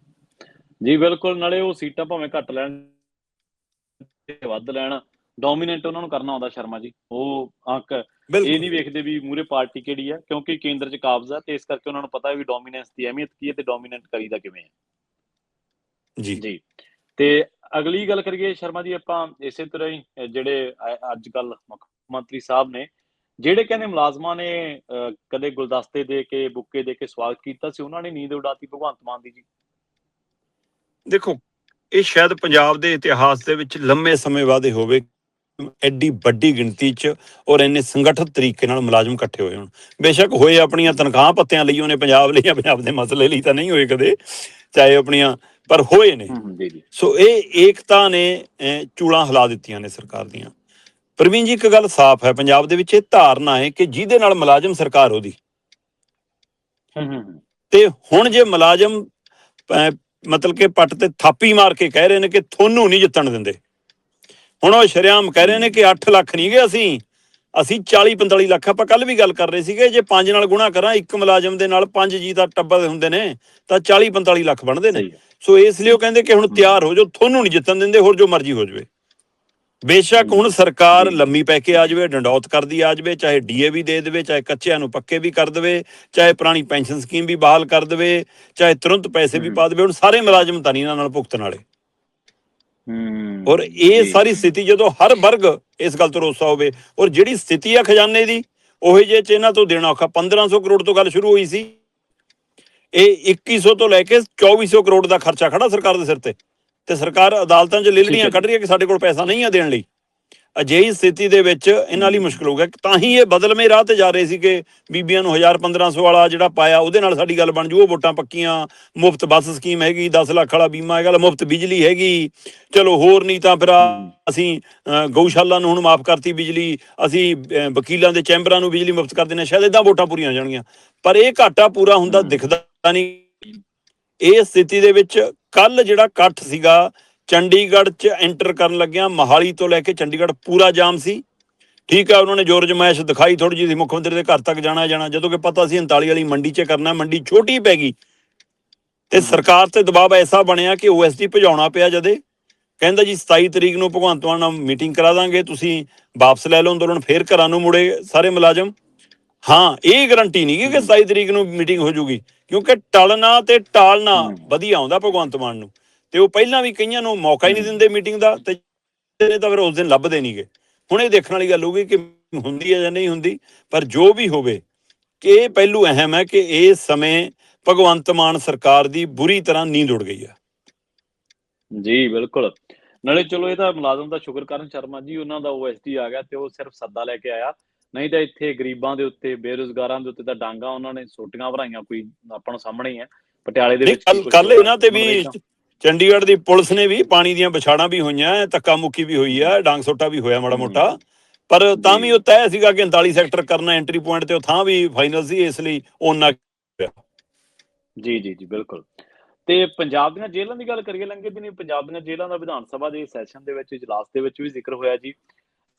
ਜੀ ਬਿਲਕੁਲ, ਨਾਲੇ ਉਹ ਸੀਟਾਂ ਭਾਵੇਂ ਘੱਟ ਲੈਣ ਵੱਧ ਲੈਣ, ਡੋਮੀਨੇਟ ਉਹਨਾਂ ਨੂੰ ਕਰਨਾ ਆਉਂਦਾ ਸ਼ਰਮਾ ਜੀ। ਉਹ ਅੰਕ ਇਹ ਨਹੀਂ ਵੇਖਦੇ ਵੀ ਮੂਹਰੇ ਪਾਰਟੀ ਕਿਹੜੀ ਹੈ, ਕਿਉਂਕਿ ਕੇਂਦਰ 'ਚ ਕਾਬਜ਼ਾ, ਤੇ ਇਸ ਕਰਕੇ ਉਹਨਾਂ ਨੂੰ ਪਤਾ ਵੀ ਡੋਮੀਨੈਂਸ ਦੀ ਅਹਿਮੀਅਤ ਕੀ ਹੈ ਤੇ ਡੋਮੀਨੇਟ ਕਰੀਦਾ ਕਿਵੇਂ ਹੈ। ਜੀ ਤੇ ਅਗਲੀ ਗੱਲ ਕਰੀਏ ਸ਼ਰਮਾ ਜੀ, ਆਪਾਂ ਇਸੇ ਤਰ੍ਹਾਂ ਹੀ ਜਿਹੜੇ ਅੱਜ ਕੱਲ ਮੁੱਖ ਮੰਤਰੀ ਸਾਹਿਬ ਨੇ, ਜਿਹੜੇ ਕਹਿੰਦੇ ਮੁਲਾਜ਼ਮਾਂ ਨੇ ਕਦੇ ਗੁਲਦਸਤੇ ਦੇ ਕੇ, ਬੁੱਕੇ ਦੇ ਕੇ ਸਵਾਗਤ ਕੀਤਾ ਸੀ, ਉਹਨਾਂ ਨੇ ਨੀਂਦ ਉਡਾਤੀ ਭਗਵੰਤ ਮਾਨ ਦੀ। ਜੀ ਦੇਖੋ, ਇਹ ਸ਼ਾਇਦ ਪੰਜਾਬ ਦੇ ਇਤਿਹਾਸ ਦੇ ਵਿੱਚ ਲੰਮੇ ਸਮੇਂ ਬਾਅਦ ਹੋਵੇ ਐਡੀ ਵੱਡੀ ਗਿਣਤੀ 'ਚ ਔਰ ਇੰਨੇ ਸੰਗਠਿਤ ਤਰੀਕੇ ਨਾਲ ਮੁਲਾਜ਼ਮ ਇਕੱਠੇ ਹੋਏ ਹੋਣ। ਬੇਸ਼ੱਕ ਹੋਏ ਆਪਣੀਆਂ ਤਨਖਾਹ ਪੱਤਿਆਂ ਲਈ, ਉਹਨੇ ਪੰਜਾਬ ਲਈ ਜਾਂ ਪੰਜਾਬ ਦੇ ਮਸਲੇ ਲਈ ਤਾਂ ਨਹੀਂ ਹੋਏ ਕਦੇ, ਚਾਹੇ ਆਪਣੀਆਂ, ਪਰ ਹੋਏ ਨੇ। ਸੋ ਇਹ ਏਕਤਾ ਨੇ ਚੂੜਾਂ ਹਿਲਾ ਦਿੱਤੀਆਂ ਨੇ ਸਰਕਾਰ ਦੀਆਂ। ਪ੍ਰਵੀਨ ਜੀ, ਇੱਕ ਗੱਲ ਸਾਫ਼ ਹੈ, ਪੰਜਾਬ ਦੇ ਵਿੱਚ ਇਹ ਧਾਰਨਾ ਹੈ ਕਿ ਜਿਹਦੇ ਨਾਲ ਮੁਲਾਜ਼ਮ ਸਰਕਾਰ ਉਹਦੀ। ਤੇ ਹੁਣ ਜੇ ਮੁਲਾਜ਼ਮ ਮਤਲਬ ਕਿ ਪੱਟ ਤੇ ਥਾਪੀ ਮਾਰ ਕੇ ਕਹਿ ਰਹੇ ਨੇ ਕਿ ਤੁਹਾਨੂੰ ਨਹੀਂ ਜਿੱਤਣ ਦਿੰਦੇ, ਹੁਣ ਉਹ ਸ਼ਰੇਆਮ ਕਹਿ ਰਹੇ ਨੇ ਕਿ 8 ਲੱਖ ਨਹੀਂ ਗਏ ਅਸੀਂ 40-45 ਲੱਖ। ਆਪਾਂ ਕੱਲ ਵੀ ਗੱਲ ਕਰ ਰਹੇ ਸੀਗੇ, ਜੇ 5 ਨਾਲ ਗੁਣਾ ਕਰਾਂ ਇੱਕ ਮੁਲਾਜ਼ਮ ਦੇ ਨਾਲ, 5 ਜੀ ਦਾ ਟੱਬਰ ਹੁੰਦੇ ਨੇ ਤਾਂ 40-45 ਲੱਖ ਬਣਦੇ ਨੇ। ਸੋ ਇਸ ਲਈ ਉਹ ਕਹਿੰਦੇ ਕਿ ਹੁਣ ਤਿਆਰ ਹੋ ਜਾਓ, ਤੁਹਾਨੂੰ ਨਹੀਂ ਜਿੱਤਣ ਦਿੰਦੇ, ਹੋਰ ਜੋ ਮਰਜ਼ੀ ਹੋ ਜਾਵੇ। ਬੇਸ਼ੱਕ ਹੁਣ ਸਰਕਾਰ ਲੰਮੀ ਪੈ ਕੇ ਆ ਜਾਵੇ, ਡੰਡੌਤ ਕਰਦੀ ਆ ਜਾਵੇ, ਚਾਹੇ DA ਵੀ ਦੇ ਦੇਵੇ, ਚਾਹੇ ਕੱਚਿਆਂ ਨੂੰ ਪੱਕੇ ਵੀ ਕਰ ਦੇਵੇ, ਚਾਹੇ ਪੁਰਾਣੀ ਪੈਨਸ਼ਨ ਸਕੀਮ ਵੀ ਬਹਾਲ ਕਰ ਦੇਵੇ, ਚਾਹੇ ਤੁਰੰਤ ਪੈਸੇ ਵੀ ਪਾ ਦੇਵੇ, ਹੁਣ ਸਾਰੇ ਮੁਲਾਜ਼ਮ ਤਾਂ ਨਹੀਂ ਇਹਨਾਂ ਨਾਲ ਭੁਗਤਣ ਵਾਲੇ। ਔਰ ਇਹ ਸਾਰੀ ਸਥਿਤੀ ਜਦੋਂ ਹਰ ਵਰਗ ਇਸ ਗੱਲ ਤੋਂ ਰੋਸਾ ਹੋਵੇ, ਔਰ ਜਿਹੜੀ ਸਥਿਤੀ ਆ ਖਜ਼ਾਨੇ ਦੀ, ਉਹੀ ਜਿਹੇ 'ਚ ਇਹਨਾਂ ਤੋਂ ਦੇਣਾ ਔਖਾ। 1500 ਕਰੋੜ ਤੋਂ ਗੱਲ ਸ਼ੁਰੂ ਹੋਈ ਸੀ, ਇਹ 2100 ਤੋਂ ਲੈ ਕੇ 2400 ਕਰੋੜ ਦਾ ਖਰਚਾ ਖੜਾ ਸਰਕਾਰ ਦੇ ਸਿਰ ਤੇ ਸਰਕਾਰ ਅਦਾਲਤਾਂ 'ਚ ਲੇਲੜੀਆਂ ਕੱਢ ਰਹੀ ਹੈ ਕਿ ਸਾਡੇ ਕੋਲ ਪੈਸਾ ਨਹੀਂ ਆ ਦੇਣ ਲਈ। ਅਜਿਹੀ ਸਥਿਤੀ ਦੇ ਵਿੱਚ ਇਹਨਾਂ ਲਈ ਮੁਸ਼ਕਲ ਹੋ ਗਿਆ। ਤਾਂ ਹੀ ਇਹ ਬਦਲਵੇਂ ਰਾਹ ਤੇ ਜਾ ਰਹੇ ਸੀ ਕਿ ਬੀਬੀਆਂ ਨੂੰ 1000-1500 ਵਾਲਾ ਜਿਹੜਾ ਪਾਇਆ ਉਹਦੇ ਨਾਲ ਸਾਡੀ ਗੱਲ ਬਣ ਜੂ, ਉਹ ਵੋਟਾਂ ਪੱਕੀਆਂ, ਮੁਫਤ ਬੱਸ ਸਕੀਮ ਹੈਗੀ, 10 ਲੱਖ ਵਾਲਾ ਬੀਮਾ ਹੈਗਾ, ਮੁਫਤ ਬਿਜਲੀ ਹੈਗੀ, ਚਲੋ ਹੋਰ ਨਹੀਂ ਤਾਂ ਫਿਰ ਅਸੀਂ ਗਊਸ਼ਾਲਾ ਨੂੰ ਹੁਣ ਮਾਫ ਕਰਤੀ ਬਿਜਲੀ, ਅਸੀਂ ਵਕੀਲਾਂ ਦੇ ਚੈਂਬਰਾਂ ਨੂੰ ਬਿਜਲੀ ਮੁਫਤ ਕਰ ਦਿੰਦੇ, ਸ਼ਾਇਦ ਏਦਾਂ ਵੋਟਾਂ ਪੂਰੀਆਂ ਹੋ ਜਾਣਗੀਆਂ। ਪਰ ਇਹ ਘਾਟਾ ਪੂਰਾ ਹੁੰਦਾ ਦਿਖਦਾ ਨਹੀਂ। ਇਹ ਸਥਿਤੀ ਦੇ ਵਿੱਚ ਕੱਲ ਜਿਹੜਾ ਇਕੱਠ ਸੀਗਾ ਚੰਡੀਗੜ੍ਹ 'ਚ ਐਂਟਰ ਕਰਨ ਲੱਗਿਆ, ਮੋਹਾਲੀ ਤੋਂ ਲੈ ਕੇ ਚੰਡੀਗੜ੍ਹ ਪੂਰਾ ਜਾਮ ਸੀ। ਠੀਕ ਹੈ, ਉਹਨਾਂ ਨੇ ਜ਼ੋਰ ਜਮਾਇਸ਼ ਦਿਖਾਈ ਥੋੜੀ ਜਿਹੀ, ਮੁੱਖ ਮੰਤਰੀ ਦੇ ਘਰ ਤੱਕ ਜਾਣਾ ਜਦੋਂ ਕਿ ਪਤਾ ਸੀ 39 ਵਾਲੀ ਮੰਡੀ 'ਚ ਕਰਨਾ, ਮੰਡੀ ਛੋਟੀ ਪੈ ਗਈ ਤੇ ਸਰਕਾਰ ਤੇ ਦਬਾਅ ਐਸਾ ਬਣਿਆ ਕਿ OSD ਭਜਾਉਣਾ ਪਿਆ। ਜਦੇ ਕਹਿੰਦਾ ਜੀ 27 ਤਰੀਕ ਨੂੰ ਭਗਵੰਤ ਮਾਨ ਨਾਲ ਮੀਟਿੰਗ ਕਰਾ ਦਾਂਗੇ, ਤੁਸੀਂ ਵਾਪਸ ਲੈ ਲਓ ਅੰਦੋਲਨ, ਫੇਰ ਘਰਾਂ ਨੂੰ ਮੁੜੇ ਸਾਰੇ ਮੁਲਾਜ਼ਮ। ਹਾਂ, ਇਹ ਗਰੰਟੀ ਨਹੀਂ ਕਿ 27 ਤਰੀਕ ਨੂੰ ਮੀਟਿੰਗ ਹੋ ਜੂਗੀ, ਕਿਉਂਕਿ ਟਲਣਾ ਤੇ ਟਾਲਣਾ ਵਧੀਆ ਆਉਂਦਾ ਭਗਵੰਤ ਮਾਨ ਨੂੰ, ਤੇ ਉਹ ਪਹਿਲਾਂ ਵੀ ਕਈਆਂ ਨੂੰ ਮੌਕਾ ਹੀ ਨਹੀਂ ਦਿੰਦੇ ਮੀਟਿੰਗ ਦਾ, ਤੇ ਤਾਂ ਫਿਰ ਉਸ ਦਿਨ ਲੱਭਦੇ ਨਹੀਂਗੇ। ਹੁਣ ਇਹ ਦੇਖਣ ਵਾਲੀ ਗੱਲ ਹੋਊਗੀ ਕਿ ਹੁੰਦੀ ਹੈ ਜਾਂ ਨਹੀਂ ਹੁੰਦੀ, ਪਰ ਜੋ ਵੀ ਹੋਵੇ ਕਿ ਇਹ ਪਹਿਲੂ ਅਹਿਮ ਹੈ ਕਿ ਇਸ ਸਮੇਂ ਭਗਵੰਤ ਮਾਨ ਸਰਕਾਰ ਦੀ ਬੁਰੀ ਤਰ੍ਹਾਂ ਨੀਂਦ ਉੱਡ ਗਈ ਹੈ। ਜੀ ਬਿਲਕੁਲ, ਨਾਲੇ ਚਲੋ ਇਹ ਤਾਂ ਮੁਲਾਜ਼ਮ ਦਾ ਸ਼ੁਕਰ ਕਰਨ ਸ਼ਰਮਾ ਜੀ, ਉਹਨਾਂ ਦਾ OSD ਆ ਗਿਆ ਤੇ ਉਹ ਸਿਰਫ ਸੱਦਾ ਲੈ ਕੇ ਆਇਆ, ਨਹੀਂ ਤਾਂ ਇੱਥੇ ਗਰੀਬਾਂ ਦੇ ਉੱਤੇ, ਬੇਰੁਜ਼ਗਾਰਾਂ ਦੇ ਉੱਤੇ ਤਾਂ ਡਾਂਗਾ ਉਹਨਾਂ ਨੇ ਸੋਟੀਆਂ ਭਰਾਈਆਂ। ਕੋਈ ਆਪਾਂ ਨੂੰ ਸਾਹਮਣੇ ਹੀ ਹੈ ਪਟਿਆਲੇ ਦੇ ਵਿੱਚ ਕੱਲ ਇਹਨਾਂ ਤੇ ਵੀ ਚੰਡੀਗੜ੍ਹ ਦੀ ਪੁਲਿਸ ਨੇ ਵੀ ਪਾਣੀ ਦੀਆਂ ਵਿਛਾੜਾਂ ਵੀ ਹੋਈਆਂ, ਧੱਕਾ ਮੁੱਕੀ ਵੀ ਹੋਈ ਆ, ਡਾਂਗ ਸੋਟਾ ਵੀ ਹੋਇਆ ਮਾੜਾ ਮੋਟਾ, ਪਰ ਤਾਂ ਵੀ ਉਹ ਤੈਅ ਸੀਗਾ ਕਿ 39 ਸੈਕਟਰ ਕਰਨਾ ਐਂਟਰੀ ਪੁਆਇੰਟ ਤੇ ਉਹ ਥਾਂ ਵੀ ਫਾਈਨਲ ਸੀ, ਇਸ ਲਈ ਉਹਨਾਂ ਜੀ ਜੀ ਜੀ ਬਿਲਕੁਲ। ਤੇ ਪੰਜਾਬ ਦੀਆਂ ਜੇਲ੍ਹਾਂ ਦੀ ਗੱਲ ਕਰੀਏ, ਲੰਘੇ ਦਿਨੀ ਪੰਜਾਬ ਦੀਆਂ ਜੇਲ੍ਹਾਂ ਦਾ ਵਿਧਾਨ ਸਭਾ ਦੇ ਸੈਸ਼ਨ ਦੇ ਵਿੱਚ, ਇਜਲਾਸ ਦੇ ਵਿੱਚ ਵੀ ਜ਼ਿਕਰ ਹੋਇਆ ਜੀ।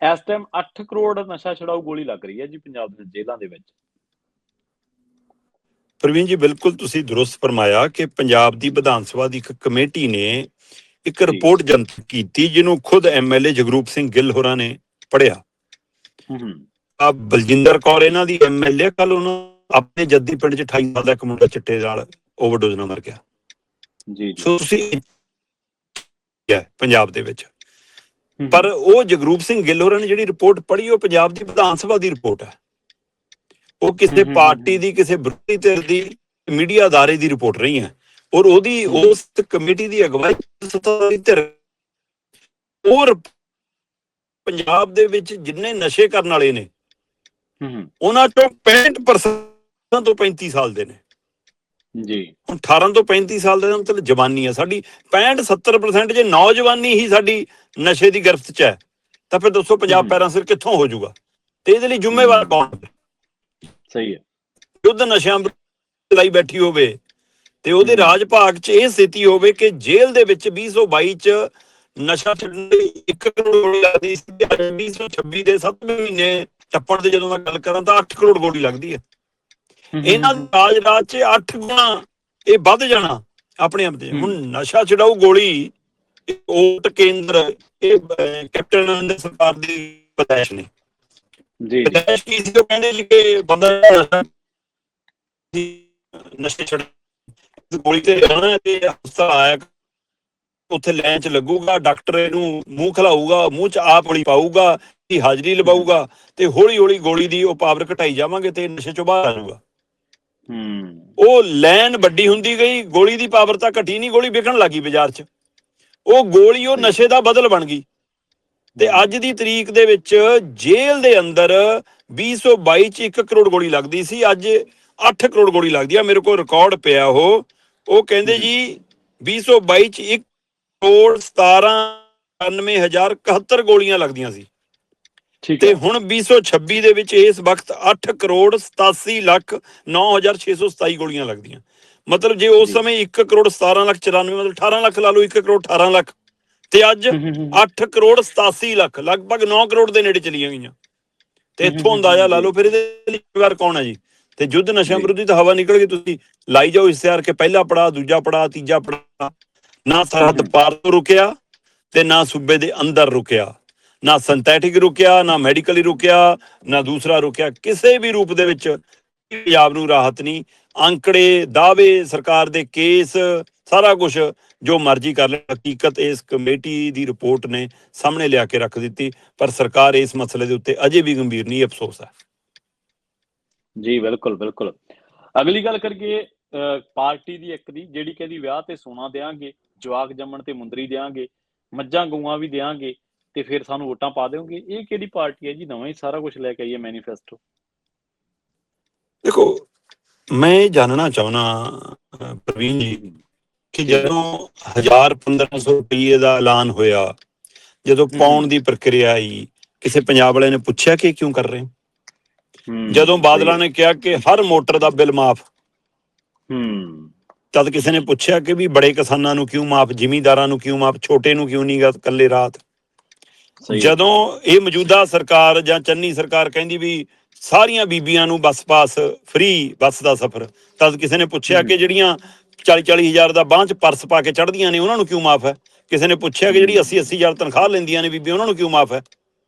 ਇਸ ਟਾਈਮ 8 ਕਰੋੜ ਨਸ਼ਾ ਛੁਡਾਊ ਗੋਲੀ ਲੱਗ ਰਹੀ ਹੈ ਜੀ ਪੰਜਾਬ ਦੀਆਂ ਜੇਲ੍ਹਾਂ ਦੇ ਵਿੱਚ। ਪ੍ਰਵੀਨ ਜੀ ਬਿਲਕੁਲ ਤੁਸੀਂ ਦੁਰਸਤ ਫਰਮਾਇਆ ਕਿ ਪੰਜਾਬ ਦੀ ਵਿਧਾਨ ਸਭਾ ਦੀ ਇੱਕ ਕਮੇਟੀ ਨੇ ਇੱਕ ਰਿਪੋਰਟ ਜਨਤਕ ਕੀਤੀ, ਜਿਹਨੂੰ ਖੁਦ MLA ਜਗਰੂਪ ਸਿੰਘ ਗਿੱਲ ਹੋਰਾਂ ਨੇ ਪੜ੍ਹਿਆ। ਆ ਬਲਜਿੰਦਰ ਕੌਰ ਇਹਨਾਂ ਦੀ MLA, ਕੱਲ ਉਹਨਾਂ ਆਪਣੇ ਜੱਦੀ ਪਿੰਡ 'ਚ 28 ਸਾਲ ਦਾ ਇੱਕ ਮੁੰਡਾ ਚਿੱਟੇ ਨਾਲ ਓਵਰਡੋਜ਼ ਨਾਲ ਮਰ ਗਿਆ। ਜੀ ਸੋ ਤੁਸੀਂ ਪੰਜਾਬ ਦੇ ਵਿੱਚ, ਪਰ ਉਹ ਜਗਰੂਪ ਸਿੰਘ ਗਿੱਲ ਹੋਰਾਂ ਨੇ ਜਿਹੜੀ ਰਿਪੋਰਟ ਪੜ੍ਹੀ, ਉਹ ਪੰਜਾਬ ਦੀ ਵਿਧਾਨ ਸਭਾ ਦੀ ਰਿਪੋਰਟ ਹੈ। ਉਹ ਕਿਸੇ ਪਾਰਟੀ ਦੀ, ਕਿਸੇ ਵਿਰੋਧੀ ਧਿਰ ਦੀ, ਮੀਡੀਆ ਅਦਾਰੇ ਦੀ ਰਿਪੋਰਟ ਨਹੀਂ ਹੈ, ਔਰ ਉਹਦੀ ਉਸ ਕਮੇਟੀ ਦੀ ਅਗਵਾਈ ਸੱਤਾਧਾਰੀ ਧਿਰ। ਔਰ ਪੰਜਾਬ ਦੇ ਵਿੱਚ ਜਿੰਨੇ ਨਸ਼ੇ ਕਰਨ ਵਾਲੇ ਨੇ, ਉਹਨਾਂ ਚੋਂ 65% ਤੋਂ 35 ਸਾਲ ਦੇ ਨੇ ਜੀ। ਹੁਣ 18 ਤੋਂ 35 ਸਾਲ ਦਾ ਮਤਲਬ ਜਵਾਨੀ ਆ ਸਾਡੀ। 65-70% ਜੇ ਨੌਜਵਾਨੀ ਹੀ ਸਾਡੀ ਨਸ਼ੇ ਦੀ ਗਿਰਫਤ 'ਚ ਹੈ, ਤਾਂ ਫਿਰ ਦੱਸੋ ਪੰਜਾਬ ਪੈਰਾਂ ਸਿਰ ਕਿੱਥੋਂ ਹੋ ਜਾਊਗਾ? ਤੇ ਇਹਦੇ ਲਈ ਜ਼ਿੰਮੇਵਾਰ ਕੌਣ? ਸਹੀ ਹੈ, ਯੁੱਧ ਨਸ਼ਿਆਂ ਚਲਾਈ ਬੈਠੀ ਹੋਵੇ ਤੇ ਉਹਦੇ ਰਾਜ ਭਾਗ 'ਚ ਇਹ ਸਥਿਤੀ ਹੋਵੇ ਕਿ ਜੇਲ੍ਹ ਦੇ ਵਿੱਚ 2022 'ਚ ਨਸ਼ਾ ਛੱਡਣ ਲਈ 1 ਕਰੋੜ ਗੋਲੀ ਲੱਗਦੀ ਸੀ, 2026 ਦੇ 7ਵੇਂ ਮਹੀਨੇ ਟੱਪਣ ਦੇ ਜਦੋਂ ਮੈਂ ਗੱਲ ਕਰਾਂ ਤਾਂ 8 ਕਰੋੜ ਗੋਲੀ ਲੱਗਦੀ ਹੈ। ਇਹਨਾਂ ਰਾਜ 'ਚ 8 ਗੁਣਾ ਇਹ ਵੱਧ ਜਾਣਾ ਆਪਣੇ ਆਪ ਤੇ। ਹੁਣ ਨਸ਼ਾ ਛਡਾਊ ਗੋਲੀ ਵੋਟ ਕੇਂਦਰ, ਇਹ ਕੈਪਟਨ ਅਮਰਿੰਦਰ ਸਰਕਾਰ ਦੀ ਪਤਾਇਸ਼ ਨੇ ਜੀ। ਪਤਾਇਸ਼ ਕੀ ਸੀ? ਉਹ ਕਹਿੰਦੇ ਜੀ ਕਿ ਬੰਦਾ ਨਸ਼ੇ ਛੱਡ ਗੋਲੀ ਤੇ ਜਾਣਾ ਤੇ ਹਸਪਤਾਲ ਆਇਆ, ਉੱਥੇ ਲਾਈਨ 'ਚ ਲੱਗੂਗਾ, ਡਾਕਟਰ ਇਹਨੂੰ ਮੂੰਹ ਖਿਲਾਊਗਾ, ਮੂੰਹ 'ਚ ਆਪ ਗੋਲੀ ਪਾਊਗਾ, ਦੀ ਹਾਜ਼ਰੀ ਲਵਾਊਗਾ, ਤੇ ਹੌਲੀ ਹੌਲੀ ਗੋਲੀ ਦੀ ਉਹ ਪਾਵਰ ਘਟਾਈ ਜਾਵਾਂਗੇ ਤੇ ਨਸ਼ੇ 'ਚੋਂ ਬਾਹਰ ਆ ਜਾਊਗਾ। ਉਹ ਲਾਈਨ ਵੱਡੀ ਹੁੰਦੀ ਗਈ, ਗੋਲੀ ਦੀ ਪਾਵਰ ਤਾਂ ਘਟੀ ਨਹੀਂ, ਗੋਲੀ ਵਿਕਣ ਲੱਗੀ ਬਾਜ਼ਾਰ 'ਚ। ਉਹ ਗੋਲੀ ਉਹ ਨਸ਼ੇ ਦਾ ਬਦਲ ਬਣ ਗਈ। ਤੇ ਅੱਜ ਦੀ ਤਰੀਕ ਦੇ ਵਿੱਚ ਜੇਲ੍ਹ ਦੇ ਅੰਦਰ 2022 'ਚ 1 ਕਰੋੜ ਗੋਲੀ ਲੱਗਦੀ ਸੀ, ਅੱਜ 8 ਕਰੋੜ ਗੋਲੀ ਲੱਗਦੀ ਆ। ਮੇਰੇ ਕੋਲ ਰਿਕਾਰਡ ਪਿਆ ਉਹ ਕਹਿੰਦੇ ਜੀ 2022 'ਚ 1 ਕਰੋੜ 17,91,071 ਗੋਲੀਆਂ ਲੱਗਦੀਆਂ ਸੀ, ਤੇ ਹੁਣ 2026 ਦੇ ਵਿੱਚ ਇਸ ਵਕਤ 8 ਕਰੋੜ 87,09,627 ਗੋਲੀਆਂ ਲੱਗਦੀਆਂ। ਮਤਲਬ ਜੇ ਉਸ ਸਮੇਂ 1 ਕਰੋੜ 17,94,000 ਮਤਲਬ 18 ਲੱਖ ਲਾ ਲਓ, 1 ਕਰੋੜ 18 ਲੱਖ, ਤੇ ਅੱਜ 8 ਕਰੋੜ 87 ਲੱਖ, ਲਗਭਗ 9 ਕਰੋੜ ਦੇ ਨੇੜੇ ਚਲੀਆਂ ਗਈਆਂ। ਤੇ ਇੱਥੋਂ ਅੰਦਾਜ਼ਾ ਲਾ ਲਓ ਫਿਰ ਇਹਦੇ ਲਈ ਜ਼ਿੰਮੇਵਾਰ ਕੌਣ ਹੈ ਜੀ? ਤੇ ਯੁੱਧ ਨਸ਼ਿਆਂ ਵਿਰੁੱਧ ਤਾਂ ਹਵਾ ਨਿਕਲ ਗਈ। ਤੁਸੀਂ ਲਾਈ ਜਾਓ ਇਸ਼ਤਿਹਾਰ ਕਿ ਪਹਿਲਾ ਪੜਾਅ, ਦੂਜਾ ਪੜਾਅ, ਤੀਜਾ ਪੜਾਅ, ਨਾ ਸਰਹੱਦ ਪਾਰ ਤੋਂ ਰੁਕਿਆ ਤੇ ਨਾ ਸੂਬੇ ਦੇ ਅੰਦਰ ਰੁਕਿਆ, ਨਾ ਸਿੰਥੈਟਿਕ ਰੁਕਿਆ, ਨਾ ਮੈਡੀਕਲੀ ਰੁਕਿਆ, ਨਾ ਦੂਸਰਾ ਰੁਕਿਆ। ਕਿਸੇ ਵੀ ਰੂਪ ਦੇ ਵਿੱਚ ਪੰਜਾਬ ਨੂੰ ਰਾਹਤ ਨਹੀਂ। ਅੰਕੜੇ, ਦਾਅਵੇ, ਸਰਕਾਰ ਦੇ ਕੇਸ, ਸਾਰਾ ਕੁਝ ਜੋ ਮਰਜ਼ੀ ਕਰ ਲੈ, ਹਕੀਕਤ ਇਸ ਕਮੇਟੀ ਦੀ ਰਿਪੋਰਟ ਨੇ ਸਾਹਮਣੇ ਲਿਆ ਕੇ ਰੱਖ ਦਿੱਤੀ। ਪਰ ਸਰਕਾਰ ਇਸ ਮਸਲੇ ਦੇ ਉੱਤੇ ਅਜੇ ਵੀ ਗੰਭੀਰ ਨਹੀਂ, ਅਫਸੋਸ ਹੈ ਜੀ। ਬਿਲਕੁਲ ਬਿਲਕੁਲ। ਅਗਲੀ ਗੱਲ ਕਰੀਏ ਪਾਰਟੀ ਦੀ ਇੱਕ ਦੀ, ਜਿਹੜੀ ਕਹਿੰਦੀ ਵਿਆਹ ਤੇ ਸੋਨਾ ਦੇਾਂਗੇ, ਜਵਾਕ ਜੰਮਣ ਤੇ ਮੁੰਦਰੀ ਦੇਾਂਗੇ, ਮੱਝਾਂ ਗਊਆਂ ਵੀ ਦੇਾਂਗੇ, ਤੇ ਫਿਰ ਸਾਨੂੰ ਵੋਟਾਂ ਪਾ ਦਿਓਗੇ। ਇਹ ਕਿਹੜੀ ਪਾਰਟੀ ਹੈ ਜੀ? ਨਵਾਂ ਹੀ ਸਾਰਾ ਕੁਝ ਲੈ ਕੇ ਆਈ ਹੈ ਮੈਨੀਫੈਸਟੋ। ਦੇਖੋ, ਮੈਂ ਇਹ ਜਾਣਨਾ ਚਾਹੁੰਦਾ ਪ੍ਰਵੀਨ ਜੀ ਕਿ ਠੀਕ ਹੈ। ਜਦੋਂ 1000-1500 ਰੁਪਏ ਦਾ ਐਲਾਨ ਹੋਇਆ, ਜਦੋਂ ਪਾਉਣ ਦੀ ਪ੍ਰਕਿਰਿਆ ਆਈ, ਕਿਸੇ ਪੰਜਾਬ ਵਾਲੇ ਨੇ ਪੁੱਛਿਆ ਕਿ ਕਿਉਂ ਕਰ ਰਹੇ ਹੋ? ਜਦੋਂ ਸਹੀ ਬਾਦਲਾਂ ਹੈ। ਨੇ ਕਿਹਾ ਕਿ ਹਰ ਮੋਟਰ ਦਾ ਬਿੱਲ ਮਾਫ, ਹੂੰ ਤਦ ਕਿਸੇ ਨੇ ਪੁੱਛਿਆ ਕਿ ਵੀ ਬੜੇ ਕਿਸਾਨਾਂ ਨੂੰ ਕਿਉਂ ਮਾਫ, ਜ਼ਿਮੀਂਦਾਰਾਂ ਨੂੰ ਕਿਉਂ ਮਾਫ, ਛੋਟੇ ਨੂੰ ਕਿਉਂ ਨਹੀਂ ਗਾ ਇਕੱਲੇ ਰਾਤ? ਸਹੀ ਹੈ ਜੀ। ਜਦੋਂ ਇਹ ਮੌਜੂਦਾ ਸਰਕਾਰ ਜਾਂ ਚੰਨੀ ਸਰਕਾਰ ਕਹਿੰਦੀ ਵੀ ਸਾਰੀਆਂ ਬੀਬੀਆਂ ਨੂੰ ਬੱਸ ਪਾਸ ਫ੍ਰੀ ਬੱਸ ਦਾ ਸਫ਼ਰ, ਤਦ ਕਿਸੇ ਨੇ ਪੁੱਛਿਆ ਕਿ ਜਿਹੜੀਆਂ 40-40 ਹਜ਼ਾਰ ਦਾ ਬਾਂਹ 'ਚ ਪਰਸ ਪਾ ਕੇ ਚੜ੍ਹਦੀਆਂ ਨੇ ਉਹਨਾਂ ਨੂੰ ਕਿਉਂ ਮਾਫ ਹੈ? ਕਿਸੇ ਨੇ ਪੁੱਛਿਆ ਕਿ ਜਿਹੜੀ 80-80 ਹਜ਼ਾਰ ਤਨਖਾਹ ਲੈਂਦੀਆਂ ਨੇ ਬੀਬੀਆਂ ਉਹਨਾਂ ਨੂੰ ਕਿਉਂ ਮਾਫ ਹੈ?